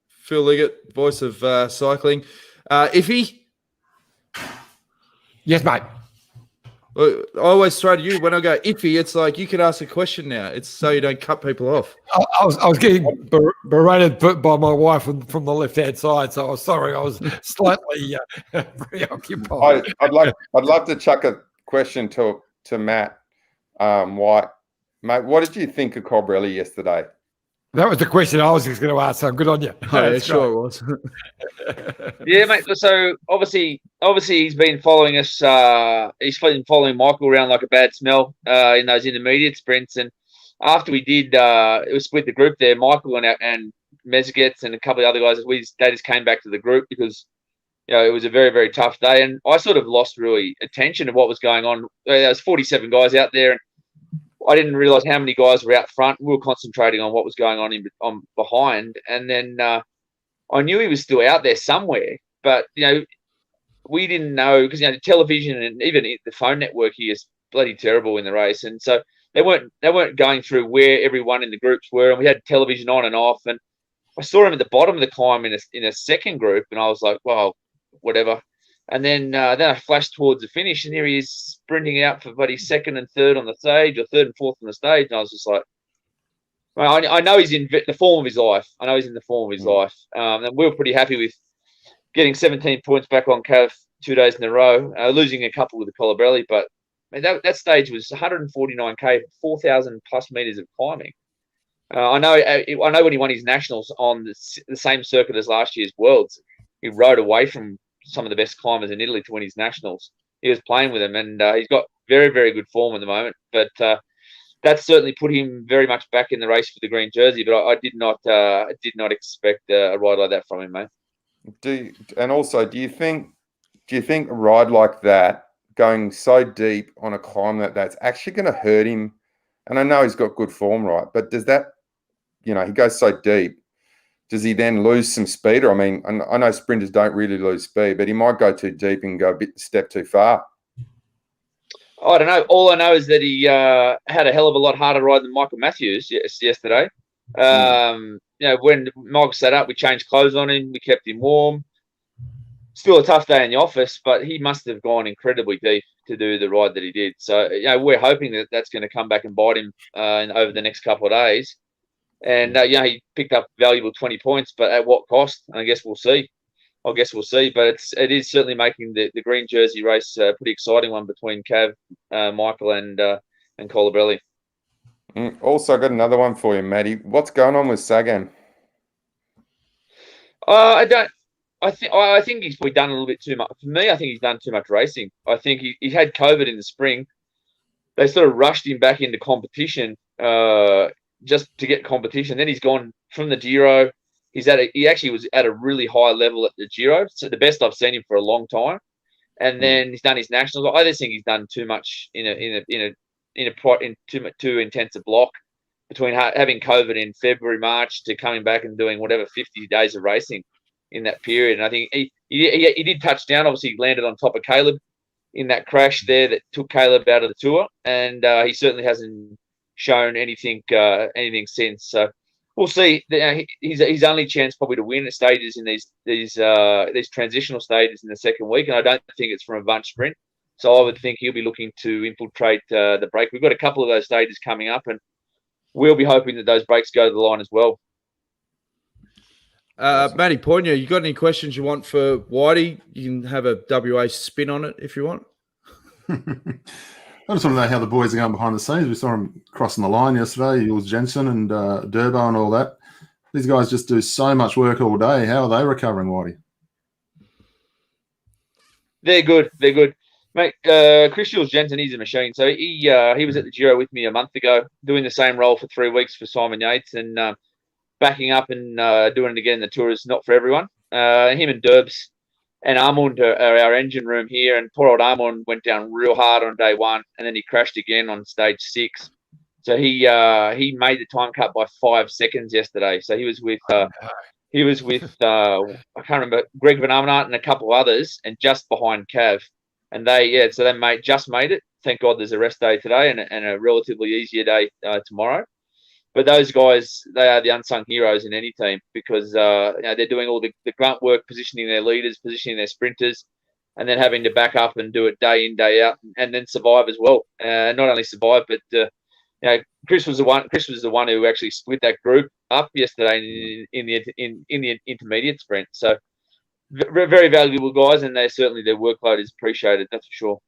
Phil Liggett, voice of cycling. Iffy? Yes, mate. I always throw to you when I go iffy. It's like you can ask a question now. It's so you don't cut people off. I was getting berated by my wife from the left hand side, so I was sorry. I was slightly preoccupied. I'd love to chuck a question to Matt. White. Mate, what did you think of Cobrelli yesterday? That was the question I was just going to ask. So good on you. Oh, yeah, That's sure it was. Yeah, mate. So obviously he's been following us. He's been following Michael around like a bad smell in those intermediate sprints. And after we did, it was split the group there. Michael and Mezgets and a couple of other guys. They just came back to the group because it was a very, very tough day. And I sort of lost really attention of what was going on. There was 47 guys out there, and I didn't realise how many guys were out front. We were concentrating on what was going on behind, and then I knew he was still out there somewhere, but we didn't know because the television and even the phone network here is bloody terrible in the race, and so they weren't going through where everyone in the groups were, and we had television on and off, and I saw him at the bottom of the climb in a second group, and I was like, well, whatever. And then I flashed towards the finish, and here he is sprinting out for bloody second and third on the stage, or third and fourth on the stage. And I was just like, well, I know he's in the form of his life. And we were pretty happy with getting 17 points back on Cav 2 days in a row, losing a couple with the Cobrelli. But that stage was 149k, 4,000 plus meters of climbing. I know when he won his nationals on the same circuit as last year's Worlds, he rode away from some of the best climbers in Italy to win his nationals. He was playing with them, and he's got very, very good form at the moment. But that certainly put him very much back in the race for the green jersey. But I did not expect a ride like that from him, mate. Do you think a ride like that, going so deep on a climb that's actually going to hurt him? And I know he's got good form, right? But does that, he goes so deep, does he then lose some speed? Or, I mean, I know sprinters don't really lose speed, but he might go too deep and go a step too far. I don't know. All I know is that he had a hell of a lot harder ride than Michael Matthews yesterday. When Michael sat up, we changed clothes on him. We kept him warm. Still a tough day in the office, but he must have gone incredibly deep to do the ride that he did. So, we're hoping that that's going to come back and bite him over the next couple of days. And he picked up valuable 20 points, but at what cost? I guess we'll see. But it is certainly making the green jersey race a pretty exciting one between Cav, Michael, and Colabrelli. Also, I got another one for you, Matty. What's going on with Sagan? I think he's probably done a little bit too much. For me, I think he's done too much racing. I think he had COVID in the spring. They sort of rushed him back into competition. Just to get competition. Then he's gone from the Giro. He actually was at a really high level at the Giro, so the best I've seen him for a long time. And then he's done his nationals. I just think he's done too much in too intense a block between having COVID in February, March to coming back and doing whatever 50 days of racing in that period. And I think he did touch down. Obviously, he landed on top of Caleb in that crash there that took Caleb out of the tour, and he certainly hasn't shown anything since. So we'll see. His only chance probably to win at stages in these transitional stages in the second week, and I don't think it's from a bunch sprint. So I would think he'll be looking to infiltrate the break. We've got a couple of those stages coming up, and we'll be hoping that those breaks go to the line as well. Matty Poyner, you got any questions you want for Whitey? You can have a WA spin on it if you want. I just want to know how the boys are going behind the scenes. We saw them crossing the line yesterday, Jules Jensen and Durbo and all that. These guys just do so much work all day. How are they recovering, Whitey? They're good. Mate, Chris Jules Jensen, he's a machine. So he was at the Giro with me a month ago, doing the same role for 3 weeks for Simon Yates, and backing up and doing it again. The tour is not for everyone. Him and Derbs and Armand are our engine room here, and poor old Armand went down real hard on day one, and then he crashed again on stage 6. So he made the time cut by 5 seconds yesterday. So he was with I can't remember, Greg Van Amanat and a couple of others, and just behind Cav, and they just made it. Thank God there's a rest day today and a relatively easier day tomorrow. But those guys, they are the unsung heroes in any team because they're doing all the grunt work, positioning their leaders, positioning their sprinters, and then having to back up and do it day in, day out, and then survive as well. Not only survive, but Chris was the one who actually split that group up yesterday in the intermediate sprint. So very valuable guys, and their workload is appreciated. That's for sure.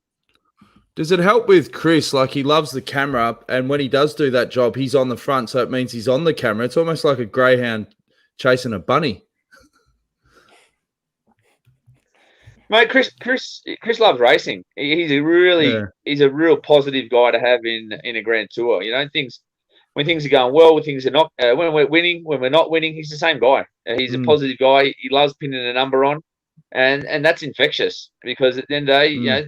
Does it help with Chris? Like, he loves the camera, and when he does do that job, he's on the front, so it means he's on the camera. It's almost like a greyhound chasing a bunny. Mate, Chris loves racing. He's a real positive guy to have in a Grand Tour. You know, when things are going well, when things are not, when we're winning, when we're not winning, he's the same guy. He's a positive guy. He loves pinning a number on, and that's infectious, because at the end of the day, you know,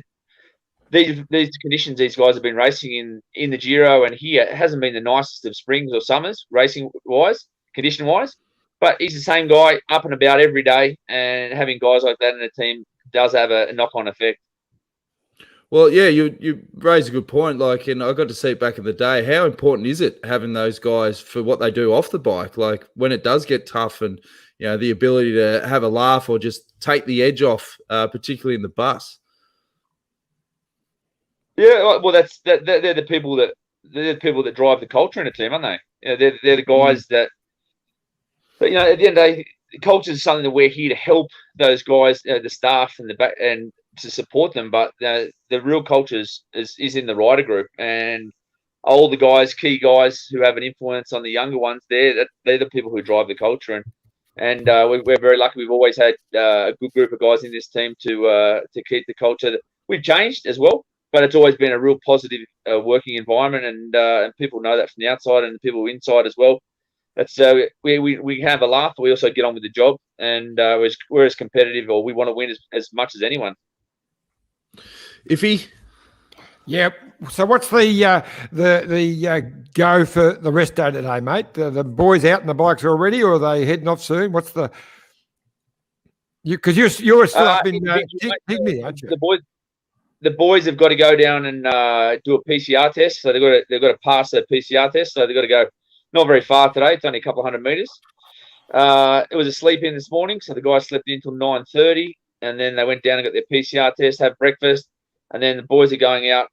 these conditions these guys have been racing in the Giro and here, it hasn't been the nicest of springs or summers racing wise, condition wise. But he's the same guy up and about every day, and having guys like that in the team does have a knock-on effect. Well, yeah, you raise a good point. Like, and I got to see it back in the day. How important is it having those guys for what they do off the bike? Like, when it does get tough, and you know, the ability to have a laugh or just take the edge off, particularly in the bus. Yeah, well, they're the people that drive the culture in a team, aren't they? You know, they're the guys that you know. At the end of the day, culture is something that we're here to help those guys, the staff, and the back, and to support them. But the real culture is in the rider group, and all the guys, key guys who have an influence on the younger ones. They're the people who drive the culture, and we're very lucky. We've always had a good group of guys in this team to keep the culture. We've changed as well, but it's always been a real positive working environment, and people know that from the outside, and the people inside as well. That's we have a laugh, but we also get on with the job, and we're as competitive, or we want to win as much as anyone. Yeah. So what's the go for the rest day today, mate? The boys out on the bikes already, or are they heading off soon? What's the because you're still up in Pygmy, aren't you? The boys have got to go down and do a PCR test, so they've got to pass a PCR test, so they've got to go not very far today. It's only a couple of 100 meters. It was a sleep in this morning, so the guys slept in until 9:30, and then they went down and got their PCR test, have breakfast, and then the boys are going out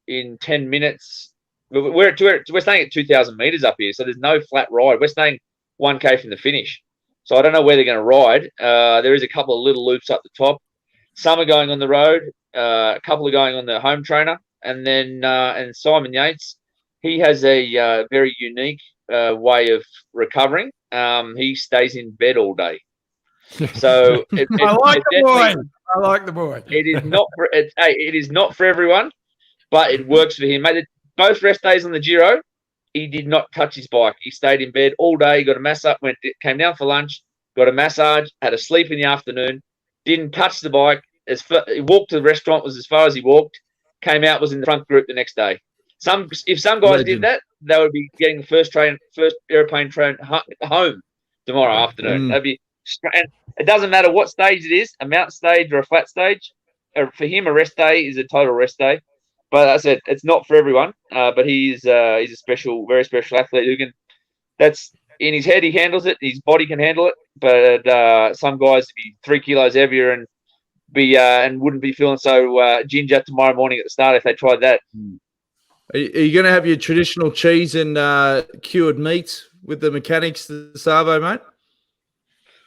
in 10 minutes. We're staying at 2,000 meters up here, so there's no flat ride. We're staying 1K from the finish, so I don't know where they're going to ride. There is a couple of little loops up the top. Some are going on the road, a couple are going on the home trainer, and then and Simon Yates, he has a very unique way of recovering. He stays in bed all day. So I like the boy. It is not for everyone, but it works for him. Mate, both rest days on the Giro, he did not touch his bike. He stayed in bed all day. Got a massage, came down for lunch, got a massage, had a sleep in the afternoon, didn't touch the bike. He walked to the restaurant, was as far as he walked, came out, was in the front group the next day. If some guys did that, they would be getting the first airplane train home tomorrow afternoon. That'd be, and it doesn't matter what stage it is, a mountain stage or a flat stage. For him, a rest day is a total rest day. But as I said, it's not for everyone. But he's a special, very special athlete who can. That's in his head. He handles it. His body can handle it. But some guys be 3 kilos heavier and wouldn't be feeling so ginger tomorrow morning at the start if they tried that. Are you going to have your traditional cheese and cured meats with the mechanics, the Savo, mate?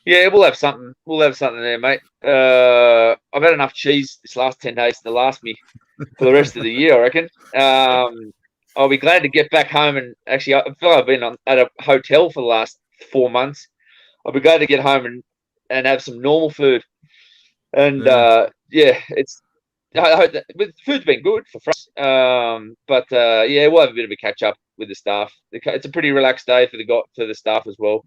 Yeah, we'll have something. We'll have something there, mate. I've had enough cheese this last 10 days to last me for the rest of the year, I reckon. I'll be glad to get back home, and actually, I feel like I've been at a hotel for the last 4 months. I'll be glad to get home and have some normal food. And I hope that the food's been good for us. But we'll have a bit of a catch up with the staff. It's a pretty relaxed day for the staff as well.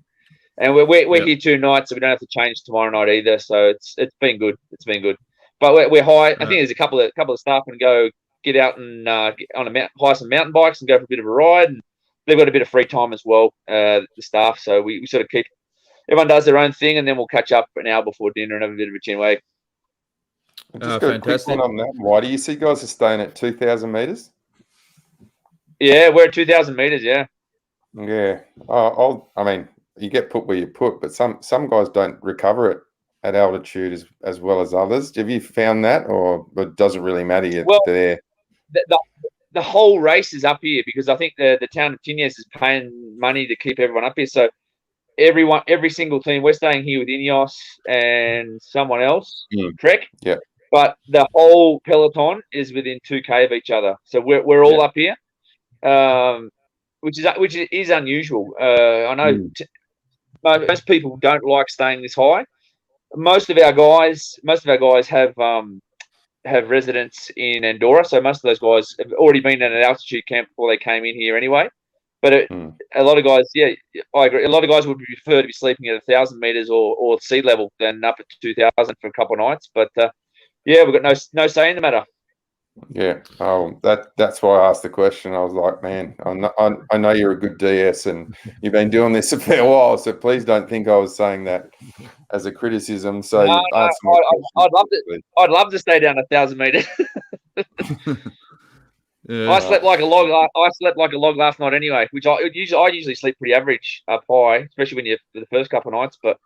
And we're here 2 nights, so we don't have to change tomorrow night either. So it's been good. It's been good. But we're high. I think there's a couple of staff can go get out and get on hire some mountain bikes and go for a bit of a ride. And they've got a bit of free time as well, the staff. So we sort of keep everyone does their own thing, and then we'll catch up an hour before dinner and have a bit of a chin wag. Just got a quick one on that. Why do you see guys are staying at 2,000 meters? Yeah, we're at 2,000 meters. Yeah. Yeah. I mean, you get put where you put, but some guys don't recover at altitude as well as others. Have you found that, or it doesn't really matter yet? Well, there. The whole race is up here because I think the town of Tiniers is paying money to keep everyone up here. So every single team, we're staying here with Ineos and someone else, Trek. Yeah. but the whole peloton is within 2K of each other. So we're all up here, which is unusual. I know most people don't like staying this high. Most of our guys have residence in Andorra, so most of those guys have already been at an altitude camp before they came in here anyway. But a lot of guys, I agree. A lot of guys would prefer to be sleeping at 1,000 meters or sea level than up at 2,000 for a couple of nights. But we've got no say in the matter. Yeah. Oh, that's why I asked the question. I was like, man, I know you're a good DS and you've been doing this a fair while, so please don't think I was saying that as a criticism. So I'd love to stay down 1,000 meters. I slept like a log. I slept like a log last night anyway, which I usually sleep pretty average up high, especially when you're the first couple of nights. But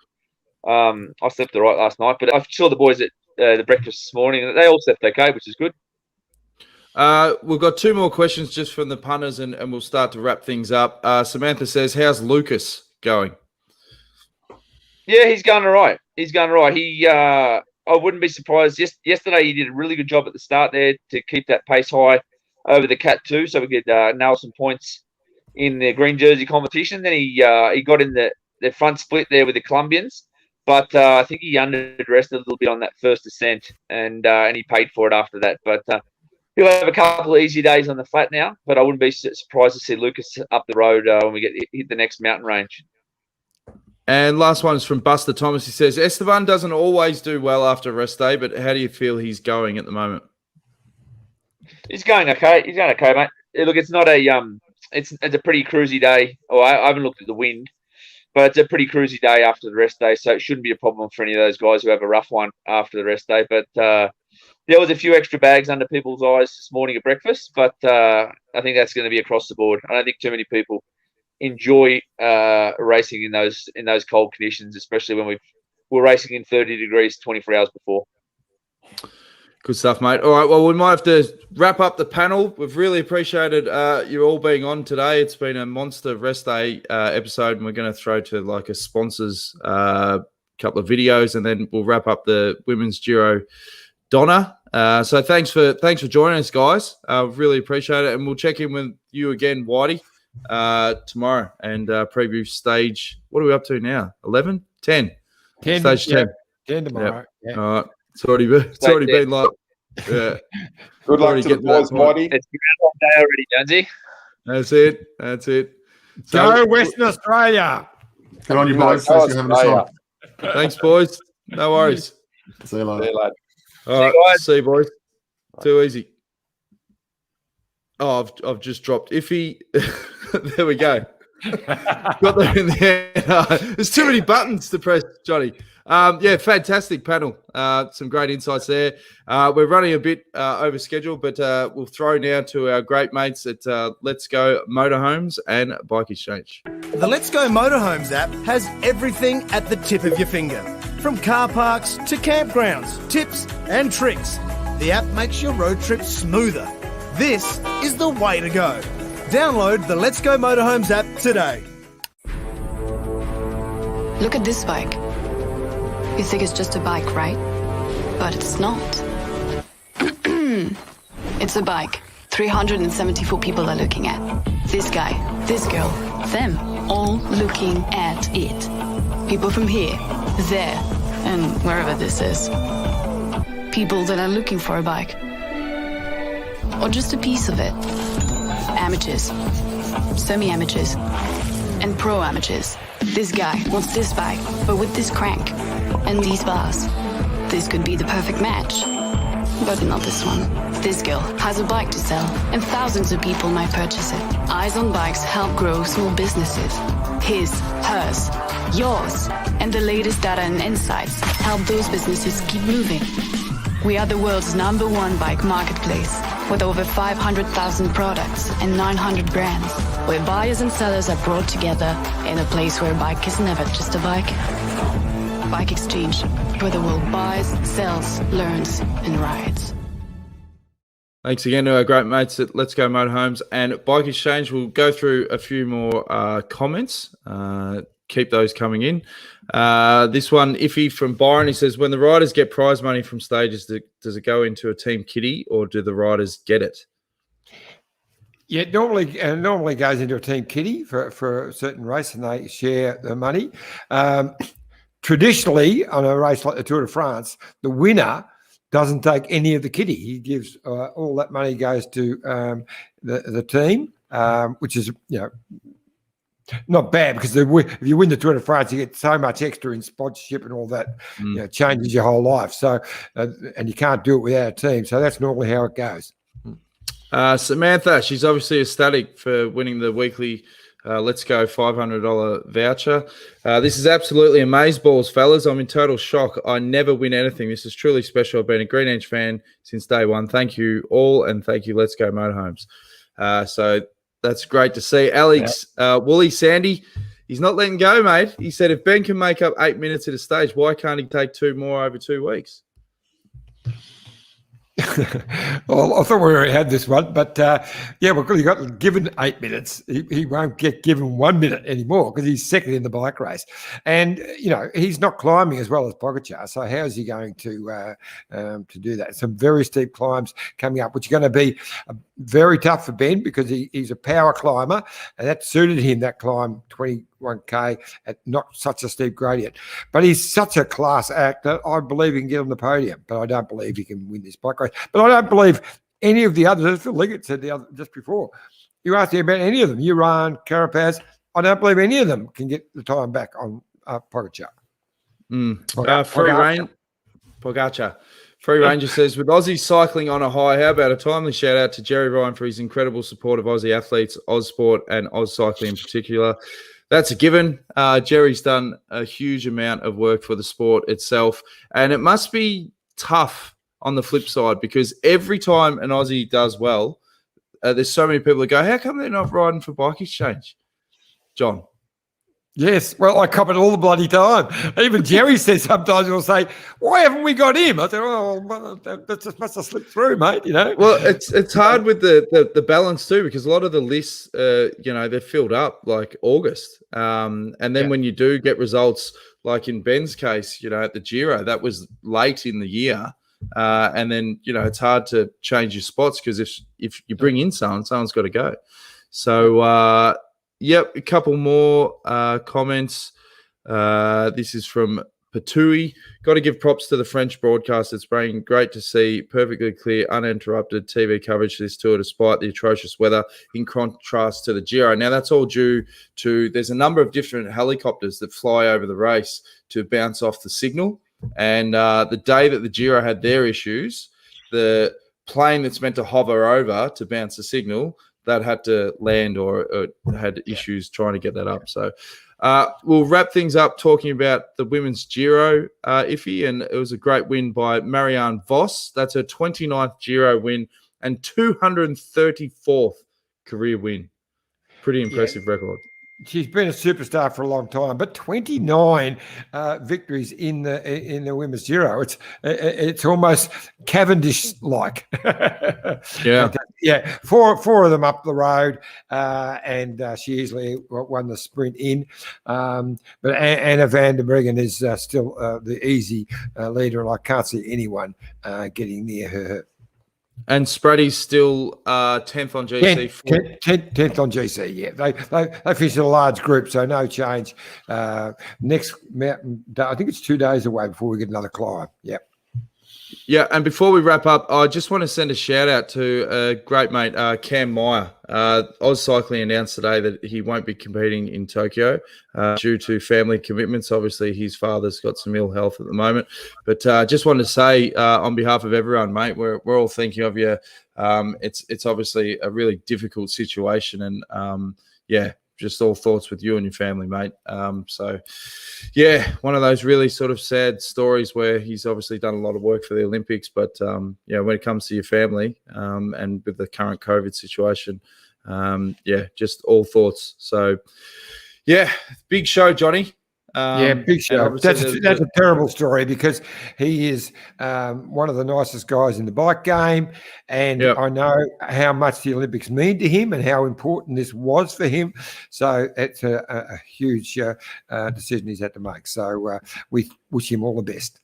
I slept all right last night. But I saw the boys at the breakfast this morning, and they all slept okay, which is good. We've got 2 more questions just from the punters, and we'll start to wrap things up. Samantha says, "How's Lucas going?" Yeah, he's going all right. He, I wouldn't be surprised. Yesterday, he did a really good job at the start there to keep that pace high over the Cat 2, so we could nail some points in the green jersey competition. Then he got in the front split there with the Colombians, but I think he underdressed a little bit on that first ascent, and he paid for it after that. But he'll have a couple of easy days on the flat now, but I wouldn't be surprised to see Lucas up the road when we hit the next mountain range. And last one is from Buster Thomas. He says, "Esteban doesn't always do well after a rest day, but how do you feel he's going at the moment?" He's going okay. Mate. Look, it's not it's a pretty cruisy day. I haven't looked at the wind, but it's a pretty cruisy day after the rest day, so it shouldn't be a problem for any of those guys who have a rough one after the rest day. But there was a few extra bags under people's eyes this morning at breakfast, but I think that's going to be across the board. I don't think too many people enjoy racing in those cold conditions, especially when we're racing in 30 degrees 24 hours before. Good stuff, mate. All right, well, we might have to wrap up the panel. We've really appreciated you all being on today. It's been a monster rest day episode, and we're going to throw to like a sponsors couple of videos, and then we'll wrap up the women's Giro Donna. So thanks for joining us, guys. Really appreciate it, and we'll check in with you again, Whitey, tomorrow and preview stage. What are we up to now? 11? 10. Stage 10. 10 tomorrow. Yep. Yeah. All right. It's already been like, yeah. Good luck to the boys, Whitey. It's Groundhog Day already, Jonesy. That's it. Go Western Australia. Good on you, boys. Thanks for having us on. Thanks, boys. No worries. See you later. All right. See you, boys. Too easy. Oh, I've just dropped Iffy. There we go. Got that in there. There's too many buttons to press, Johnny. Fantastic panel. Some great insights there. We're running a bit over schedule, but we'll throw now to our great mates at Let's Go Motorhomes and Bike Exchange. The Let's Go Motorhomes app has everything at the tip of your finger. From car parks to campgrounds, tips and tricks. The app makes your road trip smoother. This is the way to go. Download the Let's Go Motorhomes app today. Look at this bike. You think it's just a bike, right? But it's not. It's a bike 374 people are looking at. This guy, this girl, them, all looking at it. People from here, there, and wherever this is. People that are looking for a bike. Or just a piece of it. Amateurs, semi-amateurs, and pro-amateurs. This guy wants this bike, but with this crank and these bars. This could be the perfect match. But not this one. This girl has a bike to sell, and thousands of people might purchase it. Eyes on Bikes help grow small businesses. His, hers, yours, and the latest data and insights help those businesses keep moving. We are the world's #1 bike marketplace, with over 500,000 products and 900 brands, where buyers and sellers are brought together in a place where a bike is never just a bike. Bike Exchange, where the world buys, sells, learns, and rides. Thanks again to our great mates at Let's Go Motorhomes and Bike Exchange. We'll go through a few more comments. keep those coming in. This one, Iffy from Byron, he says, when the riders get prize money from stages, does it go into a team kitty or do the riders get it? Yeah, normally goes into a team kitty for a certain race, and they share the money. Traditionally, on a race like the Tour de France, the winner doesn't take any of the kitty. He gives all that money goes to the team, which is not bad, because if you win the Tour de France, you get so much extra in sponsorship and all that. Changes your whole life. So and you can't do it without a team. So that's normally how it goes. Samantha, she's obviously ecstatic for winning the weekly Let's Go $500 voucher. This is absolutely amazeballs, fellas. I'm in total shock. I never win anything. This is truly special. I've been a Green Edge fan since day one. Thank you all, and thank you, Let's Go Motorhomes. So that's great to see. Alex, Wooly Sandy, he's not letting go, mate. He said if Ben can make up 8 minutes at a stage, why can't he take 2 more over 2 weeks? Well, I thought we already had this one, but he got given 8 minutes. He won't get given 1 minute anymore because he's second in the bike race, and he's not climbing as well as Pogacar. So how is he going to do that? Some very steep climbs coming up, which are going to be very tough for Ben because he's a power climber, and that suited him. That climb 21k at not such a steep gradient, but he's such a class act that I believe he can get on the podium, but I don't believe he can win this bike race. But I don't believe any of the others, as Phil Liggett said just before, you asked me about any of them, Uran, Carapaz, I don't believe any of them can get the time back on Pogacar. Pogacar. Free Ranger says, with Aussie cycling on a high, how about a timely shout out to Jerry Ryan for his incredible support of Aussie athletes, Ausport and Oz Cycling in particular. That's a given. Jerry's done a huge amount of work for the sport itself, and it must be tough on the flip side because every time an Aussie does well, there's so many people that go, how come they're not riding for Bike Exchange? John. Yes, well, I comment all the bloody time. Even Jerry says sometimes he'll say, why haven't we got him? I said, that just must have slipped through, mate, Well, it's hard with the balance too because a lot of the lists, they're filled up like August. And then when you do get results, like in Ben's case, at the Giro, that was late in the year. And then, it's hard to change your spots because if you bring in someone's got to go. So, yep, a couple more comments. This is from Patui. Got to give props to the French broadcast. It's been great to see perfectly clear, uninterrupted TV coverage of this tour despite the atrocious weather in contrast to the Giro. Now, that's all due to there's a number of different helicopters that fly over the race to bounce off the signal. And the day that the Giro had their issues, the plane that's meant to hover over to bounce the signal, that had to land or had issues trying to get that up. So we'll wrap things up talking about the women's Giro, Iffy, and it was a great win by Marianne Vos. That's her 29th Giro win and 234th career win. Pretty impressive record. She's been a superstar for a long time, but 29 victories in the women's Giro. It's almost Cavendish-like. Yeah. Four of them up the road, and she easily won the sprint in. But Anna van der Breggen is still the easy leader, and I can't see anyone getting near her. And Spratty's still 10th on GC. 10th on GC, yeah. They finished in a large group, so no change. Next mountain, I think it's 2 days away before we get another climb. Yep. Yeah, and before we wrap up, I just want to send a shout out to a great mate, Cam Meyer. Oz Cycling announced today that he won't be competing in Tokyo due to family commitments. Obviously, his father's got some ill health at the moment. But just wanted to say on behalf of everyone, mate, we're all thinking of you. It's obviously a really difficult situation, and just all thoughts with you and your family, mate. One of those really sort of sad stories where he's obviously done a lot of work for the Olympics, but when it comes to your family and with the current COVID situation, just all thoughts. So, big show, Johnny. Big show. That's a terrible story because he is one of the nicest guys in the bike game, and I know how much the Olympics mean to him and how important this was for him. So it's a huge decision he's had to make. So we wish him all the best.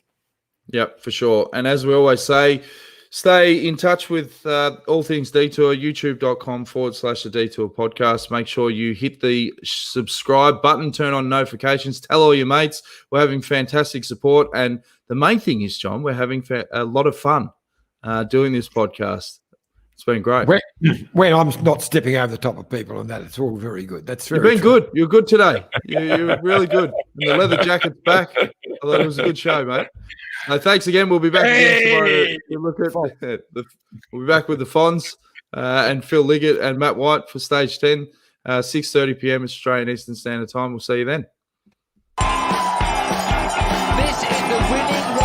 Yep, for sure. And as we always say, stay in touch with all things Detour, youtube.com/the Detour podcast. Make sure you hit the subscribe button, turn on notifications, tell all your mates. We're having fantastic support. And the main thing is, John, we're having a lot of fun doing this podcast. It's been great. When I'm not stepping over the top of people and that, it's all very good. That's very You've been true. good. You're good today. You're really good. And the leather jacket's back. I thought it was a good show, mate. Thanks again. We'll be back again tomorrow. We'll be back with the Fonz and Phil Liggett and Matt White for Stage 10, 6:30 p.m. Australian Eastern Standard Time. We'll see you then. This is the winning